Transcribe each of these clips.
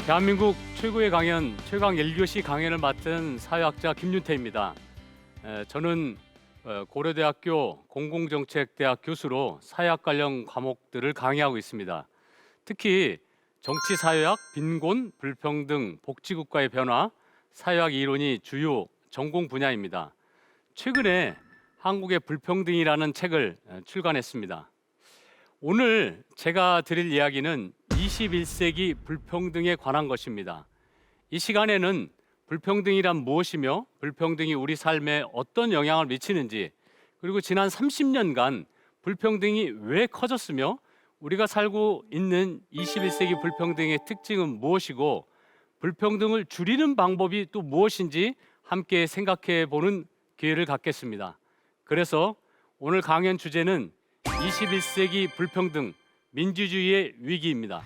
대한민국 최고의 강연, 최강 1교시 강연을 맡은 사회학자 김윤태입니다. 저는 고려대학교 공공정책대학 교수로 사회학 관련 과목들을 강의하고 있습니다. 특히 정치사회학, 빈곤, 불평등, 복지국가의 변화, 사회학 이론이 주요 전공 분야입니다. 최근에 한국의 불평등이라는 책을 출간했습니다. 오늘 제가 드릴 이야기는 21세기 불평등에 관한 것입니다. 이 시간에는 불평등이란 무엇이며 불평등이 우리 삶에 어떤 영향을 미치는지, 그리고 지난 30년간 불평등이 왜 커졌으며 우리가 살고 있는 21세기 불평등의 특징은 무엇이고 불평등을 줄이는 방법이 또 무엇인지 함께 생각해 보는 기회를 갖겠습니다. 그래서 오늘 강연 주제는 21세기 불평등, 민주주의의 위기입니다.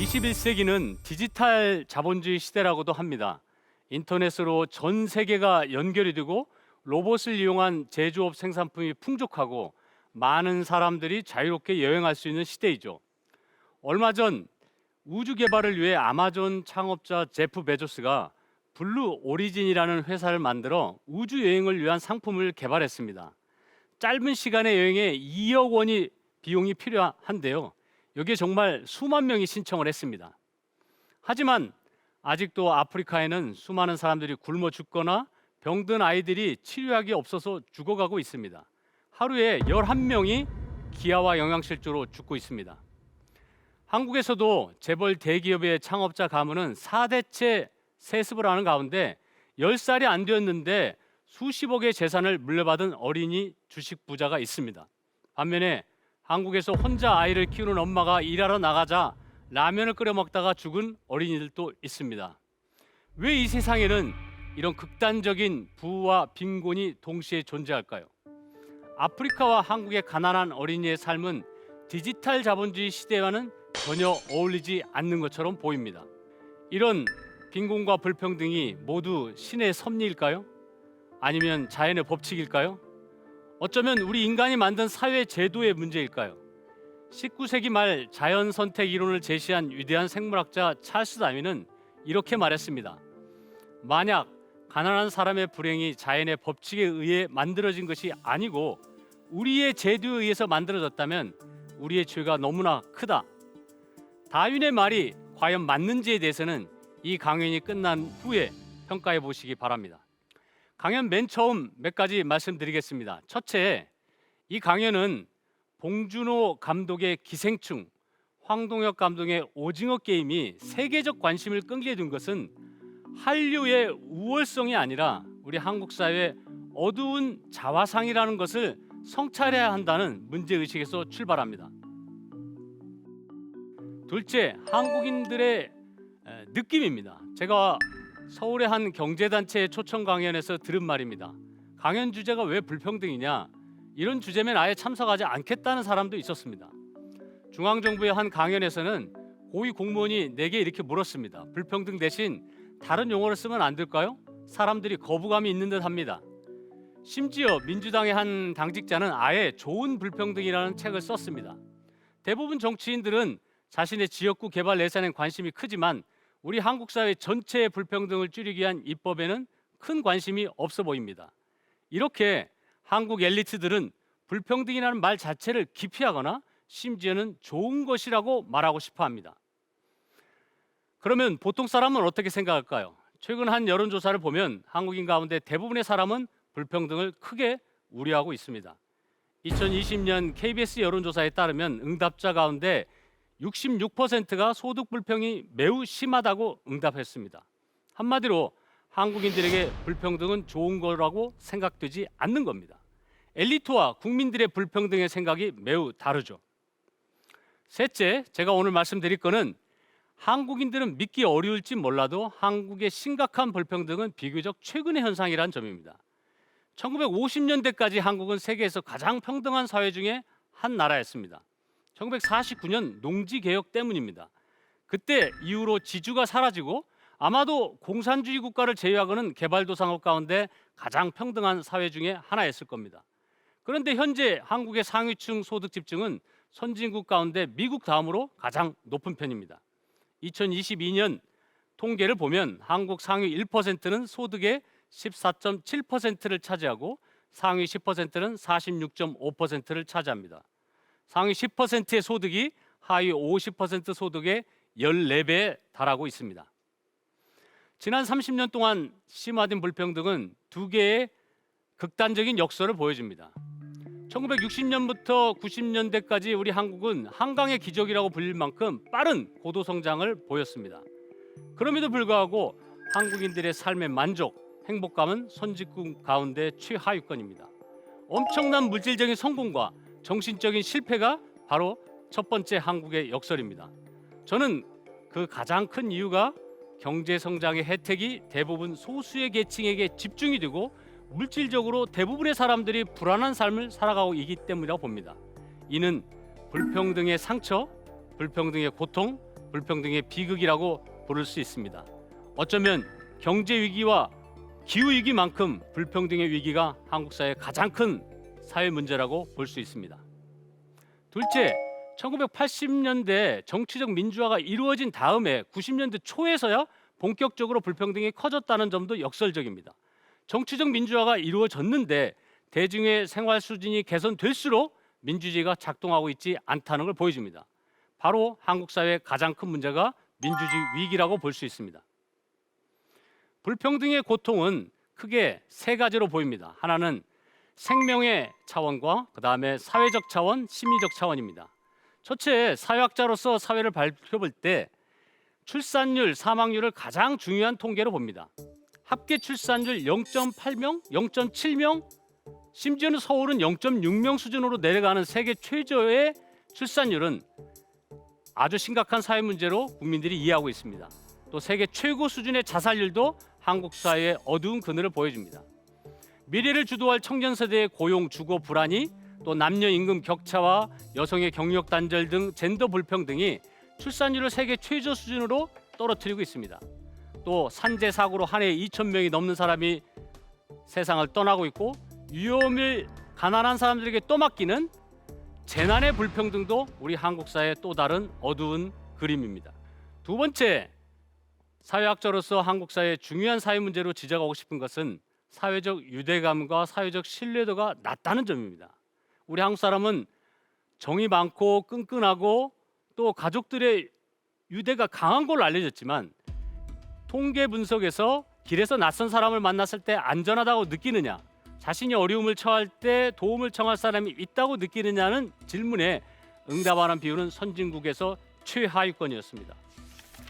(21세기는) 디지털 자본주의 시대라고도 합니다. 인터넷으로 전 세계가 연결이 되고 로봇을 이용한 제조업 생산품이 풍족하고 많은 사람들이 자유롭게 여행할 수 있는 시대이죠. 얼마 전 우주 개발을 위해 아마존 창업자 제프 베조스가 블루 오리진이라는 회사를 만들어 우주 여행을 위한 상품을 개발했습니다. 짧은 시간의 여행에 2억 원이 비용이 필요한데요. 여기에 정말 수만 명이 신청을 했습니다. 하지만 아직도 아프리카에는 수많은 사람들이 굶어 죽거나 병든 아이들이 치료약이 없어서 죽어가고 있습니다. 하루에 11명이 기아와 영양실조로 죽고 있습니다. 한국에서도 재벌 대기업의 창업자 가문은 4대째 세습을 하는 가운데 10살이 안 되었는데 수십억의 재산을 물려받은 어린이 주식 부자가 있습니다. 반면에 한국에서 혼자 아이를 키우는 엄마가 일하러 나가자 라면을 끓여 먹다가 죽은 어린이들도 있습니다. 왜 이 세상에는 이런 극단적인 부와 빈곤이 동시에 존재할까요? 아프리카와 한국의 가난한 어린이의 삶은 디지털 자본주의 시대와는 전혀 어울리지 않는 것처럼 보입니다. 이런 빈곤과 불평등이 모두 신의 섭리일까요? 아니면 자연의 법칙일까요? 어쩌면 우리 인간이 만든 사회 제도의 문제일까요? 19세기 말 자연 선택 이론을 제시한 위대한 생물학자 찰스 다윈은 이렇게 말했습니다. 만약 가난한 사람의 불행이 자연의 법칙에 의해 만들어진 것이 아니고 우리의 제도에 의해서 만들어졌다면 우리의 죄가 너무나 크다. 다윈의 말이 과연 맞는지에 대해서는 이 강연이 끝난 후에 평가해 보시기 바랍니다. 강연 맨 처음 몇 가지 말씀드리겠습니다. 첫째, 이 강연은 봉준호 감독의 기생충, 황동혁 감독의 오징어 게임이 세계적 관심을 끌게 된 것은 한류의 우월성이 아니라 우리 한국 사회의 어두운 자화상이라는 것을 성찰해야 한다는 문제의식에서 출발합니다. 둘째, 한국인들의 느낌입니다. 제가 서울의 한 경제단체의 초청 강연에서 들은 말입니다. 강연 주제가 왜 불평등이냐? 이런 주제면 아예 참석하지 않겠다는 사람도 있었습니다. 중앙정부의 한 강연에서는 고위 공무원이 내게 이렇게 물었습니다. 불평등 대신 다른 용어를 쓰면 안 될까요? 사람들이 거부감이 있는 듯 합니다. 심지어 민주당의 한 당직자는 아예 좋은 불평등이라는 책을 썼습니다. 대부분 정치인들은 자신의 지역구 개발 예산에 관심이 크지만 우리 한국 사회 전체의 불평등을 줄이기 위한 입법에는 큰 관심이 없어 보입니다. 이렇게 한국 엘리트들은 불평등이라는 말 자체를 기피하거나 심지어는 좋은 것이라고 말하고 싶어 합니다. 그러면 보통 사람은 어떻게 생각할까요? 최근 한 여론조사를 보면 한국인 가운데 대부분의 사람은 불평등을 크게 우려하고 있습니다. 2020년 KBS 여론조사에 따르면 응답자 가운데 66%가 소득 불평이 매우 심하다고 응답했습니다. 한마디로 한국인들에게 불평등은 좋은 거라고 생각되지 않는 겁니다. 엘리트와 국민들의 불평등의 생각이 매우 다르죠. 셋째, 제가 오늘 말씀드릴 거는 한국인들은 믿기 어려울지 몰라도 한국의 심각한 불평등은 비교적 최근의 현상이라는 점입니다. 1950년대까지 한국은 세계에서 가장 평등한 사회 중에 한 나라였습니다. 1949년 농지개혁 때문입니다. 그때 이후로 지주가 사라지고 아마도 공산주의 국가를 제외하고는 개발도상국 가운데 가장 평등한 사회 중에 하나였을 겁니다. 그런데 현재 한국의 상위층 소득 집중은 선진국 가운데 미국 다음으로 가장 높은 편입니다. 2022년 통계를 보면 한국 상위 1%는 소득의 14.7%를 차지하고 상위 10%는 46.5%를 차지합니다. 상위 10%의 소득이 하위 50% 소득의 14배에 달하고 있습니다. 지난 30년 동안 심화된 불평등은 두 개의 극단적인 역설을 보여줍니다. 1960년부터 90년대까지 우리 한국은 한강의 기적이라고 불릴 만큼 빠른 고도 성장을 보였습니다. 그럼에도 불구하고 한국인들의 삶의 만족, 행복감은 선진국 가운데 최하위권입니다. 엄청난 물질적인 성공과 정신적인 실패가 바로 첫 번째 한국의 역설입니다. 저는 그 가장 큰 이유가 경제 성장의 혜택이 대부분 소수의 계층에게 집중이 되고 물질적으로 대부분의 사람들이 불안한 삶을 살아가고 있기 때문이라고 봅니다. 이는 불평등의 상처, 불평등의 고통, 불평등의 비극이라고 부를 수 있습니다. 어쩌면 경제 위기와 기후 위기만큼 불평등의 위기가 한국 사회의 가장 큰 사회 문제라고 볼 수 있습니다. 둘째, 1980년대 정치적 민주화가 이루어진 다음에 90년대 초에서야 본격적으로 불평등이 커졌다는 점도 역설적입니다. 정치적 민주화가 이루어졌는데 대중의 생활 수준이 개선될수록 민주주의가 작동하고 있지 않다는 걸 보여줍니다. 바로 한국 사회의 가장 큰 문제가 민주주의 위기라고 볼 수 있습니다. 불평등의 고통은 크게 세 가지로 보입니다. 하나는 생명의 차원과 그다음에 사회적 차원, 심리적 차원입니다. 첫째, 사회학자로서 사회를 살펴볼 때 출산율, 사망률을 가장 중요한 통계로 봅니다. 합계 출산율 0.8명, 0.7명, 심지어는 서울은 0.6명 수준으로 내려가는 세계 최저의 출산율은 아주 심각한 사회 문제로 국민들이 이해하고 있습니다. 또 세계 최고 수준의 자살률도 한국 사회의 어두운 그늘을 보여줍니다. 미래를 주도할 청년 세대의 고용, 주거 불안이 또 남녀 임금 격차와 여성의 경력 단절 등 젠더 불평등이 출산율을 세계 최저 수준으로 떨어뜨리고 있습니다. 또 산재 사고로 한 해에 2,000명이 넘는 사람이 세상을 떠나고 있고 위험을 가난한 사람들에게 떠맡기는 재난의 불평등도 우리 한국 사회의 또 다른 어두운 그림입니다. 두 번째, 사회학자로서 한국 사회의 중요한 사회 문제로 지적하고 싶은 것은 사회적 유대감과 사회적 신뢰도가 낮다는 점입니다. 우리 한국 사람은 정이 많고 끈끈하고 또 가족들의 유대가 강한 걸로 알려졌지만 통계 분석에서 길에서 낯선 사람을 만났을 때 안전하다고 느끼느냐, 자신이 어려움을 처할 때 도움을 청할 사람이 있다고 느끼느냐는 질문에 응답하는 비율은 선진국에서 최하위권이었습니다.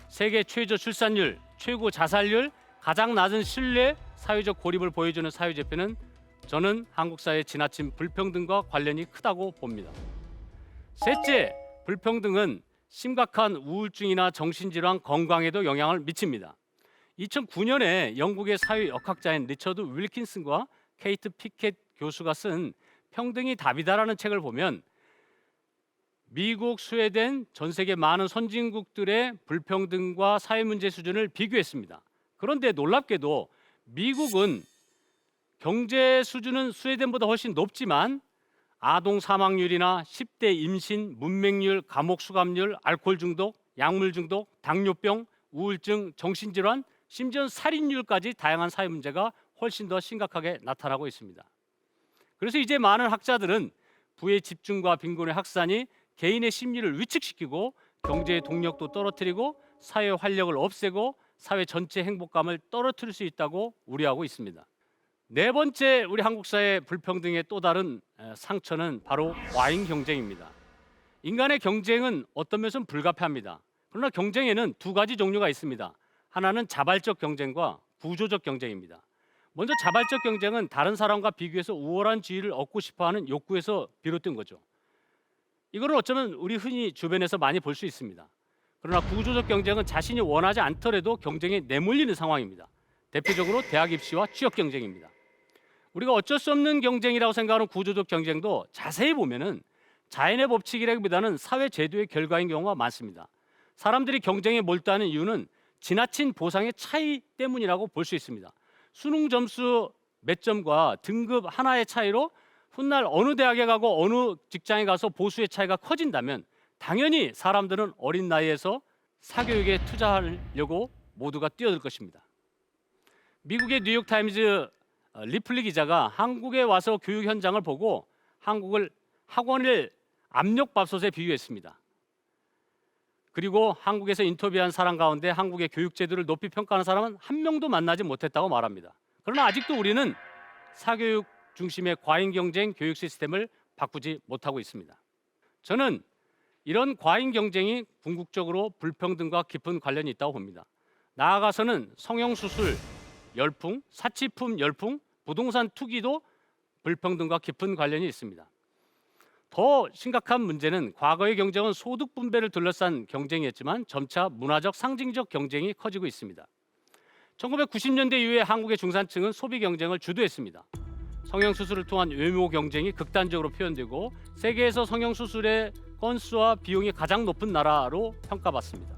세계 최저 출산율, 최고 자살률, 가장 낮은 신뢰, 사회적 고립을 보여주는 사회제표는 저는 한국 사회의 지나친 불평등과 관련이 크다고 봅니다. 셋째, 불평등은 심각한 우울증이나 정신질환 건강에도 영향을 미칩니다. 2009년에 영국의 사회역학자인 리처드 윌킨슨과 케이트 피켓 교수가 쓴 평등이 답이다라는 책을 보면 미국, 스웨덴, 전 세계 많은 선진국들의 불평등과 사회 문제 수준을 비교했습니다. 그런데 놀랍게도 미국은 경제 수준은 스웨덴보다 훨씬 높지만 아동 사망률이나 10대 임신, 문맹률, 감옥 수감률, 알코올 중독, 약물 중독, 당뇨병, 우울증, 정신질환, 심지어 살인율까지 다양한 사회 문제가 훨씬 더 심각하게 나타나고 있습니다. 그래서 이제 많은 학자들은 부의 집중과 빈곤의 확산이 개인의 심리를 위축시키고 경제의 동력도 떨어뜨리고 사회 활력을 없애고 사회 전체 행복감을 떨어뜨릴 수 있다고 우려하고 있습니다. 네 번째, 우리 한국 사회 불평등의 또 다른 상처는 바로 과잉 경쟁입니다. 인간의 경쟁은 어떤 면에서는 불가피합니다. 그러나 경쟁에는 두 가지 종류가 있습니다. 하나는 자발적 경쟁과 구조적 경쟁입니다. 먼저 자발적 경쟁은 다른 사람과 비교해서 우월한 지위를 얻고 싶어하는 욕구에서 비롯된 거죠. 이거는 어쩌면 우리 흔히 주변에서 많이 볼 수 있습니다. 그러나 구조적 경쟁은 자신이 원하지 않더라도 경쟁에 내몰리는 상황입니다. 대표적으로 대학 입시와 취업 경쟁입니다. 우리가 어쩔 수 없는 경쟁이라고 생각하는 구조적 경쟁도 자세히 보면은 자연의 법칙이라기보다는 사회 제도의 결과인 경우가 많습니다. 사람들이 경쟁에 몰두하는 이유는 지나친 보상의 차이 때문이라고 볼 수 있습니다. 수능 점수 몇 점과 등급 하나의 차이로 훗날 어느 대학에 가고 어느 직장에 가서 보수의 차이가 커진다면 당연히 사람들은 어린 나이에서 사교육에 투자하려고 모두가 뛰어들 것입니다. 미국의 뉴욕타임즈 리플리 기자가 한국에 와서 교육 현장을 보고 한국을 학원을 압력밥솥에 비유했습니다. 그리고 한국에서 인터뷰한 사람 가운데 한국의 교육 제도를 높이 평가하는 사람은 한 명도 만나지 못했다고 말합니다. 그러나 아직도 우리는 사교육 중심의 과잉 경쟁 교육 시스템을 바꾸지 못하고 있습니다. 저는 이런 과잉 경쟁이 궁극적으로 불평등과 깊은 관련이 있다고 봅니다. 나아가서는 성형수술 열풍, 사치품 열풍, 부동산 투기도 불평등과 깊은 관련이 있습니다. 더 심각한 문제는 과거의 경쟁은 소득 분배를 둘러싼 경쟁이었지만 점차 문화적 상징적 경쟁이 커지고 있습니다. 1990년대 이후에 한국의 중산층은 소비 경쟁을 주도했습니다. 성형수술을 통한 외모 경쟁이 극단적으로 표현되고 세계에서 성형수술의 건수와 비용이 가장 높은 나라로 평가받습니다.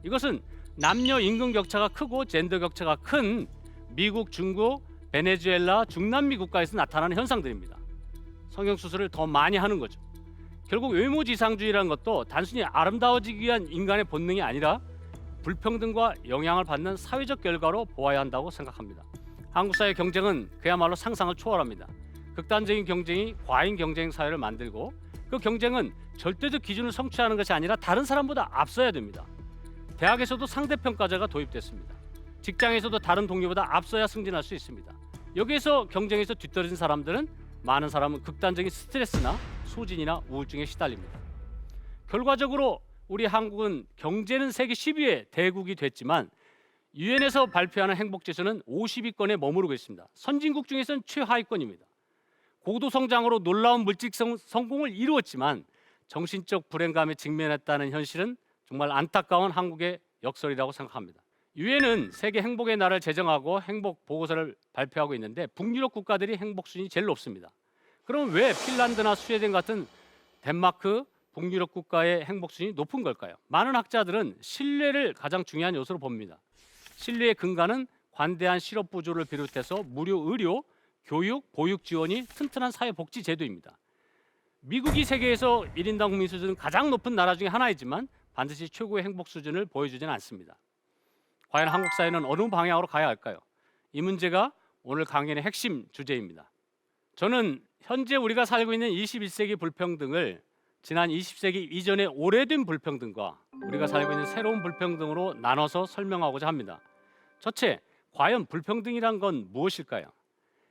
이것은 남녀 임금 격차가 크고 젠더 격차가 큰 미국, 중국, 베네수엘라, 중남미 국가에서 나타나는 현상들입니다. 성형수술을 더 많이 하는 거죠. 결국 외모지상주의라는 것도 단순히 아름다워지기 위한 인간의 본능이 아니라 불평등과 영향을 받는 사회적 결과로 보아야 한다고 생각합니다. 한국 사회 경쟁은 그야말로 상상을 초월합니다. 극단적인 경쟁이 과잉 경쟁 사회를 만들고 그 경쟁은 절대적 기준을 성취하는 것이 아니라 다른 사람보다 앞서야 됩니다. 대학에서도 상대평가제가 도입됐습니다. 직장에서도 다른 동료보다 앞서야 승진할 수 있습니다. 여기에서 경쟁에서 뒤떨어진 사람들은 많은 사람은 극단적인 스트레스나 소진이나 우울증에 시달립니다. 결과적으로 우리 한국은 경제는 세계 10위의 대국이 됐지만 유엔에서 발표하는 행복지수는 50위권에 머무르고 있습니다. 선진국 중에서는 최하위권입니다. 고도 성장으로 놀라운 물질 성공을 이루었지만 정신적 불행감에 직면했다는 현실은 정말 안타까운 한국의 역설이라고 생각합니다. 유엔은 세계 행복의 날을 제정하고 행복 보고서를 발표하고 있는데 북유럽 국가들이 행복 순위 제일 높습니다. 그럼 왜 핀란드나 스웨덴 같은 덴마크, 북유럽 국가의 행복 순위 높은 걸까요? 많은 학자들은 신뢰를 가장 중요한 요소로 봅니다. 신뢰의 근간은 관대한 실업 보조를 비롯해서 무료 의료, 교육, 보육 지원이 튼튼한 사회복지 제도입니다. 미국이 세계에서 1인당 국민 수준은 가장 높은 나라 중에 하나이지만 반드시 최고의 행복 수준을 보여주지는 않습니다. 과연 한국 사회는 어느 방향으로 가야 할까요? 이 문제가 오늘 강연의 핵심 주제입니다. 저는 현재 우리가 살고 있는 21세기 불평등을 지난 20세기 이전의 오래된 불평등과 우리가 살고 있는 새로운 불평등으로 나눠서 설명하고자 합니다. 첫째, 과연 불평등이란 건 무엇일까요?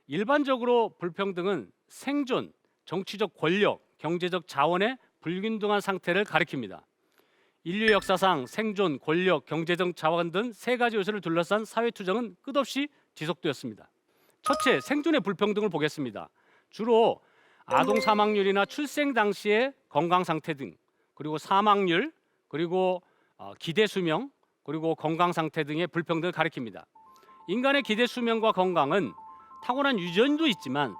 일반적으로 불평등은 생존, 정치적 권력, 경제적 자원의 불균등한 상태를 가리킵니다. 인류 역사상 생존, 권력, 경제적 자원 등 세 가지 요소를 둘러싼 사회 투쟁은 끝없이 지속되었습니다. 첫째, 생존의 불평등을 보겠습니다. 주로 아동 사망률이나 출생 당시의 건강 상태 등, 그리고 사망률, 그리고 기대 수명, 그리고 건강 상태 등의 불평등을 가리킵니다. 인간의 기대 수명과 건강은 타고난 유전도 있지만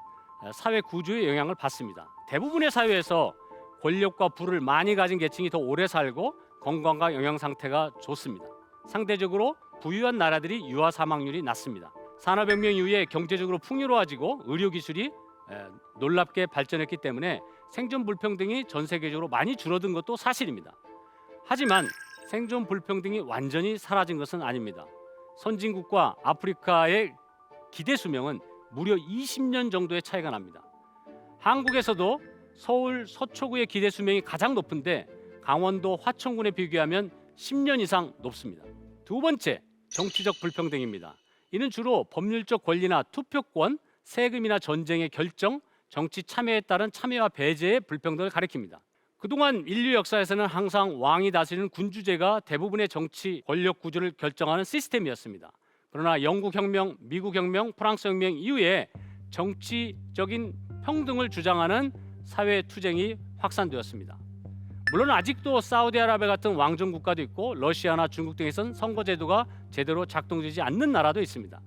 사회 구조의 영향을 받습니다. 대부분의 사회에서 권력과 부를 많이 가진 계층이 더 오래 살고 건강과 영양 상태가 좋습니다. 상대적으로 부유한 나라들이 유아 사망률이 낮습니다. 산업혁명 이후에 경제적으로 풍요로워지고 의료기술이 놀랍게 발전했기 때문에 생존 불평등이 전 세계적으로 많이 줄어든 것도 사실입니다. 하지만 생존 불평등이 완전히 사라진 것은 아닙니다. 선진국과 아프리카의 기대 수명은 무려 20년 정도의 차이가 납니다. 한국에서도 서울 서초구의 기대 수명이 가장 높은데 강원도 화천군에 비교하면 10년 이상 높습니다. 두 번째, 정치적 불평등입니다. 이는 주로 법률적 권리나 투표권, 세금이나 전쟁의 결정, 정치 참여에 따른 참여와 배제의 불평등을 가리킵니다. 그동안 인류 역사에서는 항상 왕이 다스리는 군주제가 대부분의 정치 권력 구조를 결정하는 시스템이었습니다. 그러나 영국 혁명, 미국 혁명, 프랑스 혁명 이후에 정치적인 평등을 주장하는 사회 투쟁이 확산되었습니다. 물론 아직도 사우디아라비아 같은 왕정 국가도 있고 러시아나 중국 등에선 선거제도가 제대로 작동되지 않는 나라도 있습니다.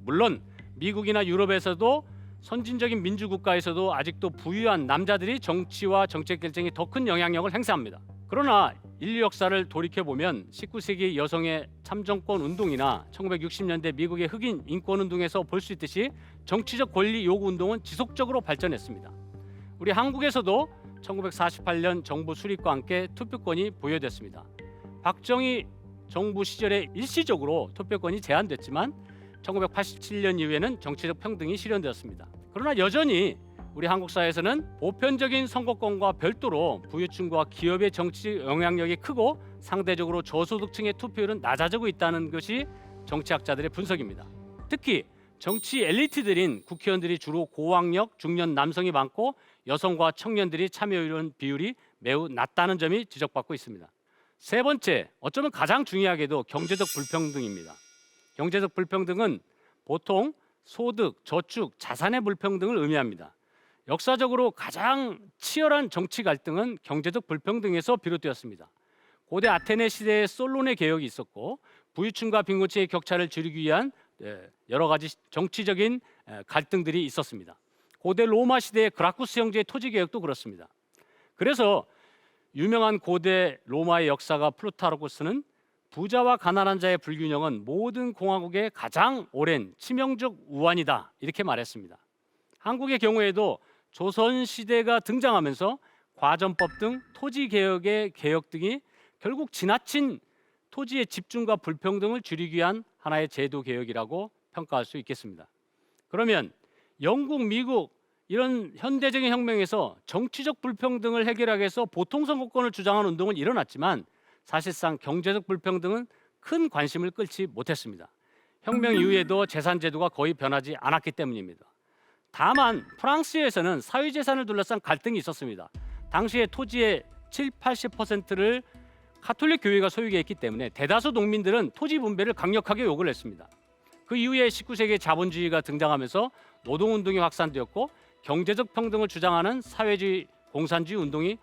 물론 미국이나 유럽에서도 선진적인 민주국가에서도 아직도 부유한 남자들이 정치와 정책 결정에 더 큰 영향력을 행사합니다. 그러나 인류 역사를 돌이켜보면 19세기 여성의 참정권 운동이나 1960년대 미국의 흑인 인권 운동에서 볼 수 있듯이 정치적 권리 요구 운동은 지속적으로 발전했습니다. 우리 한국에서도 1948년 정부 수립과 함께 투표권이 부여됐습니다. 박정희 정부 시절에 일시적으로 투표권이 제한됐지만 1987년 이후에는 정치적 평등이 실현되었습니다. 그러나 여전히 우리 한국 사회에서는 보편적인 선거권과 별도로 부유층과 기업의 정치 영향력이 크고 상대적으로 저소득층의 투표율은 낮아지고 있다는 것이 정치학자들의 분석입니다. 특히 정치 엘리트들인 국회의원들이 주로 고학력 중년 남성이 많고 여성과 청년들이 참여율 비율이 매우 낮다는 점이 지적받고 있습니다. 세 번째, 어쩌면 가장 중요하게도 경제적 불평등입니다. 경제적 불평등은 보통 소득, 저축, 자산의 불평등을 의미합니다. 역사적으로 가장 치열한 정치 갈등은 경제적 불평등에서 비롯되었습니다. 고대 아테네 시대에 솔론의 개혁이 있었고 부유층과 빈곤층의 격차를 줄이기 위한 여러 가지 정치적인 갈등들이 있었습니다. 고대 로마 시대의 그라쿠스 형제의 토지 개혁도 그렇습니다. 그래서 유명한 고대 로마의 역사가 플루타르코스는 부자와 가난한 자의 불균형은 모든 공화국의 가장 오랜 치명적 우환이다 이렇게 말했습니다. 한국의 경우에도 조선 시대가 등장하면서 과점법 등 토지 개혁의 개혁 등이 결국 지나친 토지의 집중과 불평등을 줄이기 위한 하나의 제도 개혁이라고 평가할 수 있겠습니다. 그러면 영국, 미국 이런 현대적인 혁명에서 정치적 불평등을 해결하기 위해서 보통선거권을 주장하는 운동은 일어났지만 사실상 경제적 불평등은 큰 관심을 끌지 못했습니다. 혁명 이후에도 재산제도가 거의 변하지 않았기 때문입니다. 다만 프랑스에서는 사회재산을 둘러싼 갈등이 있었습니다. 당시에 토지의 70~80%를 가톨릭 교회가 소유하고 있기 때문에 대다수 농민들은 토지 분배를 강력하게 요구를 했습니다. 그 이후에 19세기에 자본주의가 등장하면서 노동운동이 확산되었고 경제적 평등을 주장하는 사회주의 공산주의 운동이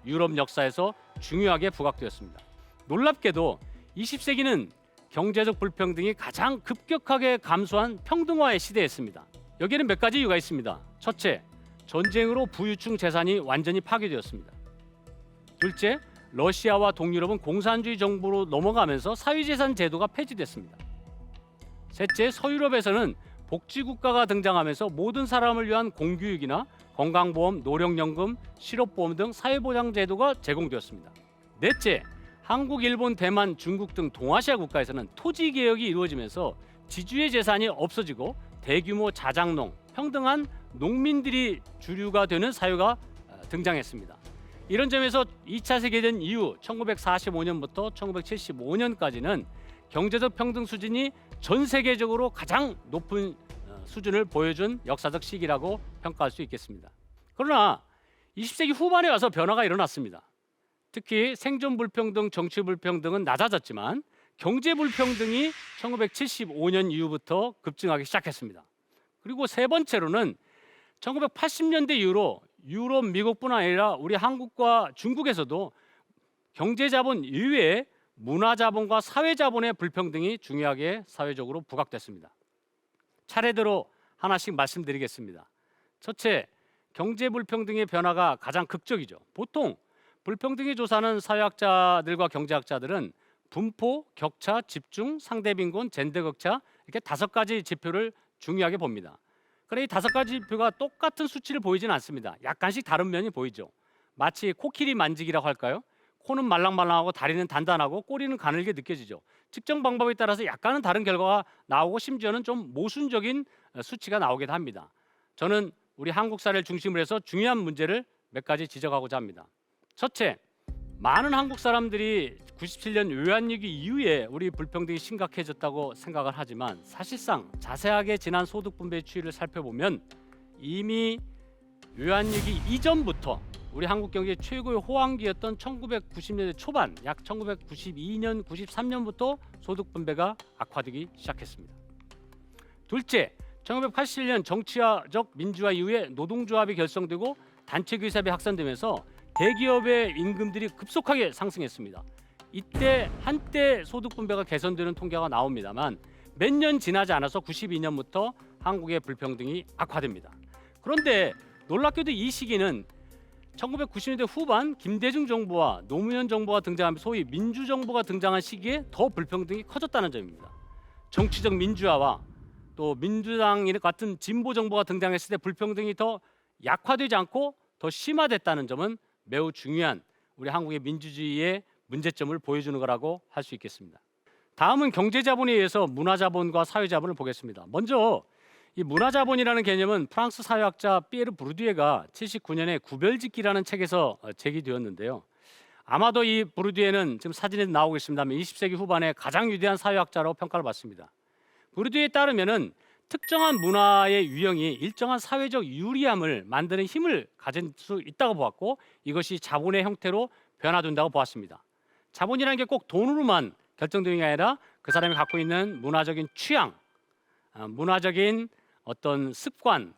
유럽 역사에서 중요하게 부각되었습니다. 놀랍게도 20세기는 경제적 불평등이 가장 급격하게 감소한 평등화의 시대였습니다. 여기에는 몇 가지 이유가 있습니다. 첫째, 전쟁으로 부유층 재산이 완전히 파괴되었습니다. 둘째, 러시아와 동유럽은 공산주의 정부로 넘어가면서 사회재산 제도가 폐지됐습니다. 셋째, 서유럽에서는 복지국가가 등장하면서 모든 사람을 위한 공교육이나 건강보험, 노령연금, 실업보험 등 사회보장 제도가 제공되었습니다. 넷째, 한국, 일본, 대만, 중국 등 동아시아 국가에서는 토지 개혁이 이루어지면서 지주의 재산이 없어지고 대규모 자장농, 평등한 농민들이 주류가 되는 사회가 등장했습니다. 이런 점에서 2차 세계대전 이후 1945년부터 1975년까지는 경제적 평등 수준이 전 세계적으로 가장 높은 수준을 보여준 역사적 시기라고 평가할 수 있겠습니다. 그러나 20세기 후반에 와서 변화가 일어났습니다. 특히 생존 불평등, 정치 불평등은 낮아졌지만 경제 불평등이 1975년 이후부터 급증하기 시작했습니다. 그리고 세 번째로는 1980년대 이후로 유럽, 미국뿐 아니라 우리 한국과 중국에서도 경제자본 이외에 문화자본과 사회자본의 불평등이 중요하게 사회적으로 부각됐습니다. 차례대로 하나씩 말씀드리겠습니다. 첫째, 경제 불평등의 변화가 가장 극적이죠. 보통 불평등의 조사는 사회학자들과 경제학자들은 분포, 격차, 집중, 상대빈곤, 젠더 격차 이렇게 5가지 지표를 중요하게 봅니다. 그런데 이 5가지 지표가 똑같은 수치를 보이지는 않습니다. 약간씩 다른 면이 보이죠. 마치 코끼리 만지기라고 할까요? 코는 말랑말랑하고 다리는 단단하고 꼬리는 가늘게 느껴지죠. 측정 방법에 따라서 약간은 다른 결과가 나오고 심지어는 좀 모순적인 수치가 나오기도 합니다. 저는 우리 한국 사례를 중심으로 해서 중요한 문제를 몇 가지 지적하고자 합니다. 첫째, 많은 한국 사람들이 97년 외환위기 이후에 우리 불평등이 심각해졌다고 생각을 하지만 사실상 자세하게 지난 소득 분배 추이를 살펴보면 이미 외환위기 이전부터 우리 한국 경제 최고의 호황기였던 1990년대 초반, 약 1992년, 93년부터 소득 분배가 악화되기 시작했습니다. 둘째, 1987년 정치적 민주화 이후에 노동조합이 결성되고 단체기업이 확산되면서 대기업의 임금들이 급속하게 상승했습니다. 이때 한때 소득 분배가 개선되는 통계가 나옵니다만 몇 년 지나지 않아서 92년부터 한국의 불평등이 악화됩니다. 그런데 놀랍게도 이 시기는 1990년대 후반 김대중 정부와 노무현 정부가 등장하면서 소위 민주정부가 등장한 시기에 더 불평등이 커졌다는 점입니다. 정치적 민주화와 또 민주당 같은 진보 정부가 등장했을 때 불평등이 더 약화되지 않고 더 심화됐다는 점은 매우 중요한 우리 한국의 민주주의의 문제점을 보여주는 거라고 할 수 있겠습니다. 다음은 경제자본에 의해서 문화자본과 사회자본을 보겠습니다. 먼저 이 문화자본이라는 개념은 프랑스 사회학자 피에르 부르디에가 79년에 구별짓기라는 책에서 제기되었는데요. 아마도 이 부르디에는 지금 사진에 나오고 있습니다만 20세기 후반에 가장 위대한 사회학자로 평가를 받습니다. 부르디에에 따르면은 특정한 문화의 유형이 일정한 사회적 유리함을 만드는 힘을 가질 수 있다고 보았고 이것이 자본의 형태로 변화된다고 보았습니다. 자본이라는 게 꼭 돈으로만 결정되는 게 아니라 그 사람이 갖고 있는 문화적인 취향, 문화적인 어떤 습관,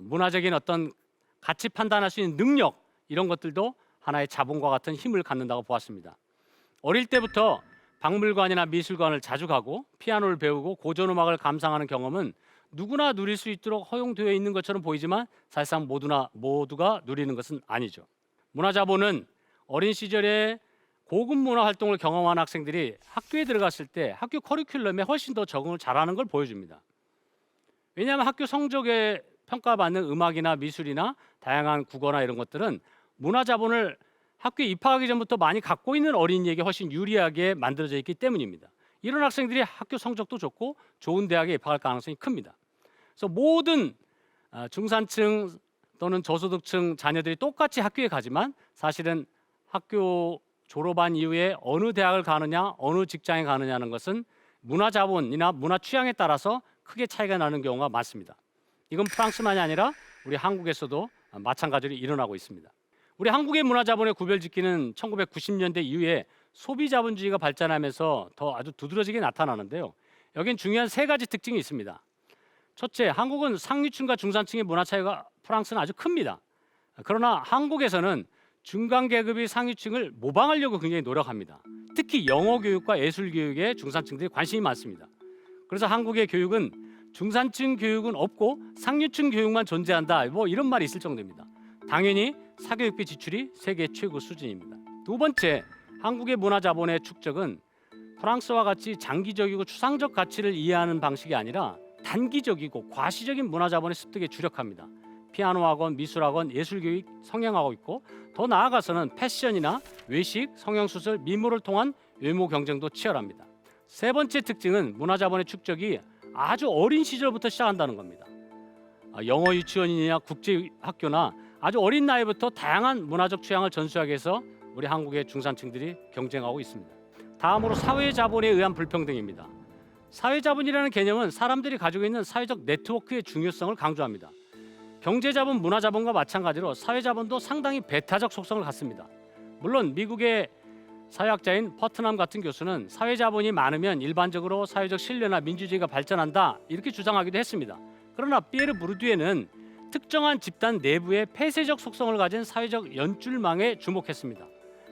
문화적인 어떤 가치 판단할 수 있는 능력 이런 것들도 하나의 자본과 같은 힘을 갖는다고 보았습니다. 어릴 때부터 박물관이나 미술관을 자주 가고 피아노를 배우고 고전음악을 감상하는 경험은 누구나 누릴 수 있도록 허용되어 있는 것처럼 보이지만 사실상 모두가 누리는 것은 아니죠. 문화자본은 어린 시절에 고급 문화 활동을 경험한 학생들이 학교에 들어갔을 때 학교 커리큘럼에 훨씬 더 적응을 잘하는 걸 보여줍니다. 왜냐하면 학교 성적에 평가받는 음악이나 미술이나 다양한 국어나 이런 것들은 문화자본을 학교에 입학하기 전부터 많이 갖고 있는 어린이에게 훨씬 유리하게 만들어져 있기 때문입니다. 이런 학생들이 학교 성적도 좋고 좋은 대학에 입학할 가능성이 큽니다. 그래서 모든 중산층 또는 저소득층 자녀들이 똑같이 학교에 가지만 사실은 학교 졸업한 이후에 어느 대학을 가느냐 어느 직장에 가느냐는 것은 문화자본이나 문화 취향에 따라서 크게 차이가 나는 경우가 많습니다. 이건 프랑스만이 아니라 우리 한국에서도 마찬가지로 일어나고 있습니다. 우리 한국의 문화자본의 구별짓기는 1990년대 이후에 소비자본주의가 발전하면서 더 아주 두드러지게 나타나는데요. 여긴 중요한 세 가지 특징이 있습니다. 첫째, 한국은 상류층과 중산층의 문화 차이가 프랑스는 아주 큽니다. 그러나 한국에서는 중간 계급이 상류층을 모방하려고 굉장히 노력합니다. 특히 영어 교육과 예술 교육에 중산층들이 관심이 많습니다. 그래서 한국의 교육은 중산층 교육은 없고 상류층 교육만 존재한다. 뭐 이런 말이 있을 정도입니다. 당연히 사교육비 지출이 세계 최고 수준입니다. 두 번째, 한국의 문화자본의 축적은 프랑스와 같이 장기적이고 추상적 가치를 이해하는 방식이 아니라 단기적이고 과시적인 문화자본의 습득에 주력합니다. 피아노 학원, 미술학원, 예술교육 성행하고 있고 더 나아가서는 패션이나 외식, 성형수술, 미모를 통한 외모 경쟁도 치열합니다. 세 번째 특징은 문화자본의 축적이 아주 어린 시절부터 시작한다는 겁니다. 영어 유치원이나 국제학교나 아주 어린 나이부터 다양한 문화적 취향을 전수하기 위해서 우리 한국의 중산층들이 경쟁하고 있습니다. 다음으로 사회자본에 의한 불평등입니다. 사회자본이라는 개념은 사람들이 가지고 있는 사회적 네트워크의 중요성을 강조합니다. 경제자본, 문화자본과 마찬가지로 사회자본도 상당히 배타적 속성을 갖습니다. 물론 미국의 사회학자인 퍼트남 같은 교수는 사회자본이 많으면 일반적으로 사회적 신뢰나 민주주의가 발전한다 이렇게 주장하기도 했습니다. 그러나 피에르 부르디에는 특정한 집단 내부의 폐쇄적 속성을 가진 사회적 연줄망에 주목했습니다.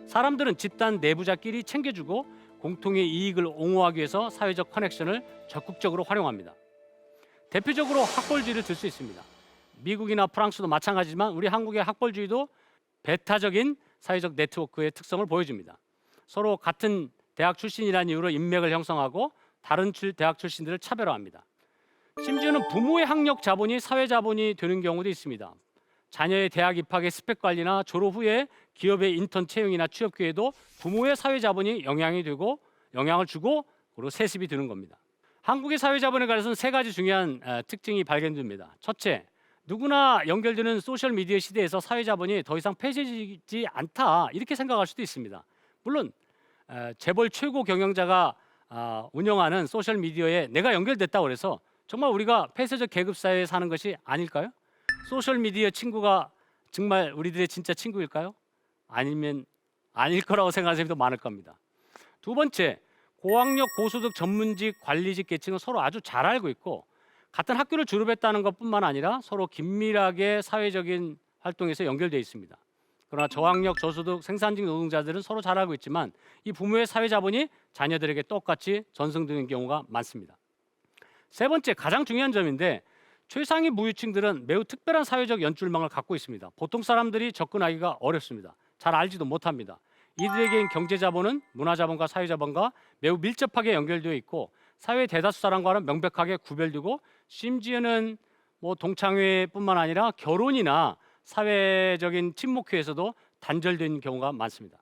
사람들은 집단 내부자끼리 챙겨주고 공통의 이익을 옹호하기 위해서 사회적 커넥션을 적극적으로 활용합니다. 대표적으로 학벌주의를 들 수 있습니다. 미국이나 프랑스도 마찬가지지만 우리 한국의 학벌주의도 배타적인 사회적 네트워크의 특성을 보여줍니다. 서로 같은 대학 출신이라는 이유로 인맥을 형성하고 다른 대학 출신들을 차별화합니다. 심지어는 부모의 학력 자본이 사회 자본이 되는 경우도 있습니다. 자녀의 대학 입학의 스펙 관리나 졸업 후에 기업의 인턴 채용이나 취업 기회도 부모의 사회 자본이 영향을 주고 그리고 세습이 드는 겁니다. 한국의 사회 자본에 관해서는 세 가지 중요한 특징이 발견됩니다. 첫째, 누구나 연결되는 소셜 미디어 시대에서 사회 자본이 더 이상 폐쇄되지 않다 이렇게 생각할 수도 있습니다. 물론 재벌 최고 경영자가 운영하는 소셜 미디어에 내가 연결됐다고 해서 정말 우리가 폐쇄적 계급 사회에 사는 것이 아닐까요? 소셜 미디어 친구가 정말 우리들의 진짜 친구일까요? 아니면 아닐 거라고 생각하는 사람도 많을 겁니다. 두 번째, 고학력 고소득 전문직 관리직 계층은 서로 아주 잘 알고 있고 같은 학교를 졸업했다는 것뿐만 아니라 서로 긴밀하게 사회적인 활동에서 연결되어 있습니다. 그러나 저학력 저소득 생산직 노동자들은 서로 잘 알고 있지만 이 부모의 사회 자본이 자녀들에게 똑같이 전승되는 경우가 많습니다. 세 번째, 가장 중요한 점인데 최상위 무유층들은 매우 특별한 사회적 연줄망을 갖고 있습니다. 보통 사람들이 접근하기가 어렵습니다. 잘 알지도 못합니다. 이들에겐 경제자본은 문화자본과 사회자본과 매우 밀접하게 연결되어 있고 사회 대다수 사람과는 명백하게 구별되고 심지어는 동창회뿐만 아니라 결혼이나 사회적인 친목회에서도 단절된 경우가 많습니다.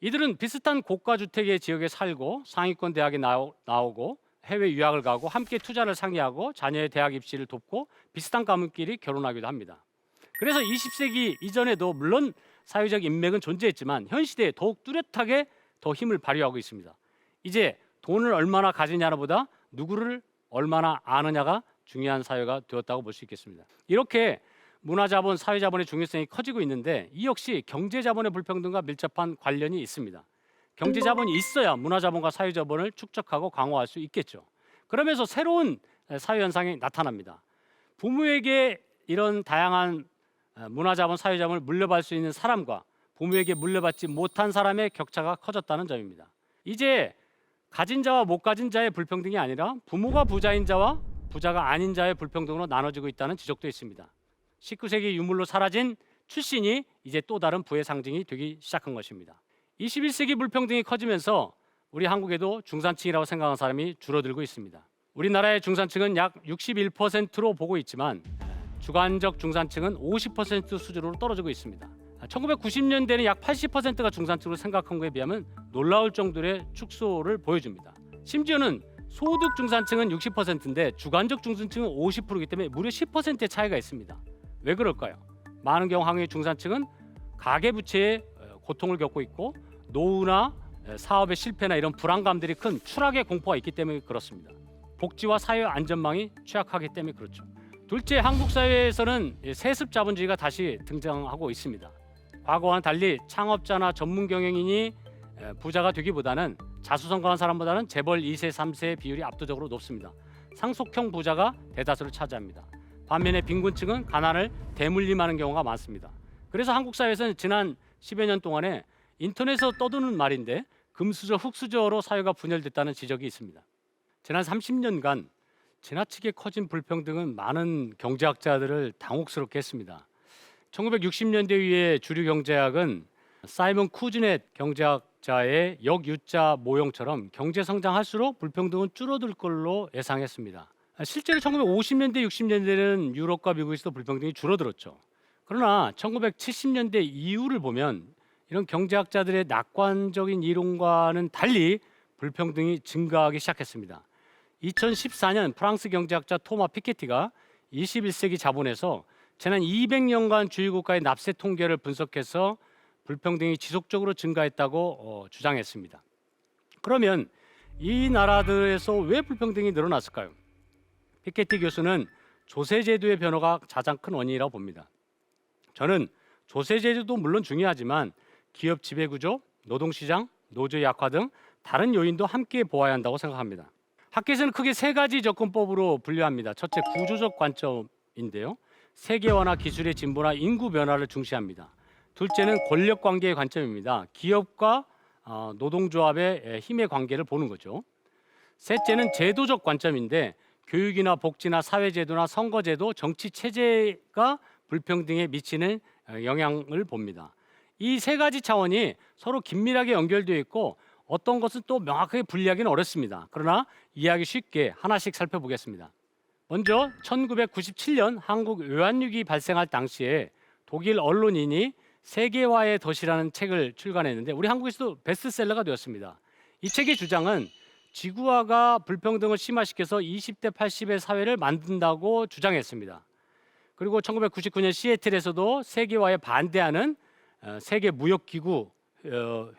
이들은 비슷한 고가 주택의 지역에 살고 상위권 대학에 나오고 해외 유학을 가고 함께 투자를 상의하고 자녀의 대학 입시를 돕고 비슷한 가문끼리 결혼하기도 합니다. 그래서 20세기 이전에도 물론 사회적 인맥은 존재했지만 현 시대에 더욱 뚜렷하게 더 힘을 발휘하고 있습니다. 이제 돈을 얼마나 가지냐보다 누구를 얼마나 아느냐가 중요한 사회가 되었다고 볼 수 있겠습니다. 이렇게 문화자본, 사회자본의 중요성이 커지고 있는데 이 역시 경제자본의 불평등과 밀접한 관련이 있습니다. 경제자본이 있어야 문화자본과 사회자본을 축적하고 강화할 수 있겠죠. 그러면서 새로운 사회현상이 나타납니다. 부모에게 이런 다양한 문화자본, 사회자본을 물려받을 수 있는 사람과 부모에게 물려받지 못한 사람의 격차가 커졌다는 점입니다. 이제 가진 자와 못 가진 자의 불평등이 아니라 부모가 부자인 자와 부자가 아닌 자의 불평등으로 나눠지고 있다는 지적도 있습니다. 19세기 유물로 사라진 출신이 이제 또 다른 부의 상징이 되기 시작한 것입니다. 21세기 불평등이 커지면서 우리 한국에도 중산층이라고 생각하는 사람이 줄어들고 있습니다. 우리나라의 중산층은 약 61%로 보고 있지만 주관적 중산층은 50% 수준으로 떨어지고 있습니다. 1990년대는 약 80%가 중산층으로 생각한 것에 비하면 놀라울 정도의 축소를 보여줍니다. 심지어는 소득 중산층은 60%인데 주관적 중산층은 50%이기 때문에 무려 10%의 차이가 있습니다. 왜 그럴까요? 많은 경우 한국의 중산층은 가계부채에 고통을 겪고 있고 노후나 사업의 실패나 이런 불안감들이 큰 추락의 공포가 있기 때문에 그렇습니다. 복지와 사회 안전망이 취약하기 때문에 그렇죠. 둘째, 한국 사회에서는 세습 자본주의가 다시 등장하고 있습니다. 과거와는 달리 창업자나 전문 경영인이 부자가 되기보다는 자수성가한 사람보다는 재벌 2세, 3세의 비율이 압도적으로 높습니다. 상속형 부자가 대다수를 차지합니다. 반면에 빈곤층은 가난을 대물림하는 경우가 많습니다. 그래서 한국 사회에서는 지난 10여 년 동안에 인터넷에서 떠도는 말인데 금수저, 흙수저로 사회가 분열됐다는 지적이 있습니다. 지난 30년간 지나치게 커진 불평등은 많은 경제학자들을 당혹스럽게 했습니다. 1960년대 이후의 주류 경제학은 사이먼 쿠즈넷 경제학자의 역유자 모형처럼 경제 성장할수록 불평등은 줄어들 걸로 예상했습니다. 실제로 1950년대, 60년대는 유럽과 미국에서도 불평등이 줄어들었죠. 그러나 1970년대 이후를 보면 이런 경제학자들의 낙관적인 이론과는 달리 불평등이 증가하기 시작했습니다. 2014년 프랑스 경제학자 토마 피케티가 21세기 자본에서 지난 200년간 주요 국가의 납세 통계를 분석해서 불평등이 지속적으로 증가했다고 주장했습니다. 그러면 이 나라들에서 왜 불평등이 늘어났을까요? 피케티 교수는 조세제도의 변화가 가장 큰 원인이라고 봅니다. 저는 조세제도도 물론 중요하지만 기업 지배구조, 노동시장, 노조 약화 등 다른 요인도 함께 보아야 한다고 생각합니다. 학계에서는 크게 세 가지 접근법으로 분류합니다. 첫째, 구조적 관점인데요. 세계화나 기술의 진보나 인구 변화를 중시합니다. 둘째는 권력 관계의 관점입니다. 기업과 노동조합의 힘의 관계를 보는 거죠. 셋째는 제도적 관점인데 교육이나 복지나 사회제도나 선거제도, 정치체제가 불평등에 미치는 영향을 봅니다. 이 세 가지 차원이 서로 긴밀하게 연결되어 있고 어떤 것은 또 명확하게 분리하기는 어렵습니다. 그러나 이해하기 쉽게 하나씩 살펴보겠습니다. 먼저 1997년 한국 외환위기 발생할 당시에 독일 언론인이 세계화의 덫이라는 책을 출간했는데 우리 한국에서도 베스트셀러가 되었습니다. 이 책의 주장은 지구화가 불평등을 심화시켜서 20대 80의 사회를 만든다고 주장했습니다. 그리고 1999년 시애틀에서도 세계화에 반대하는 세계무역기구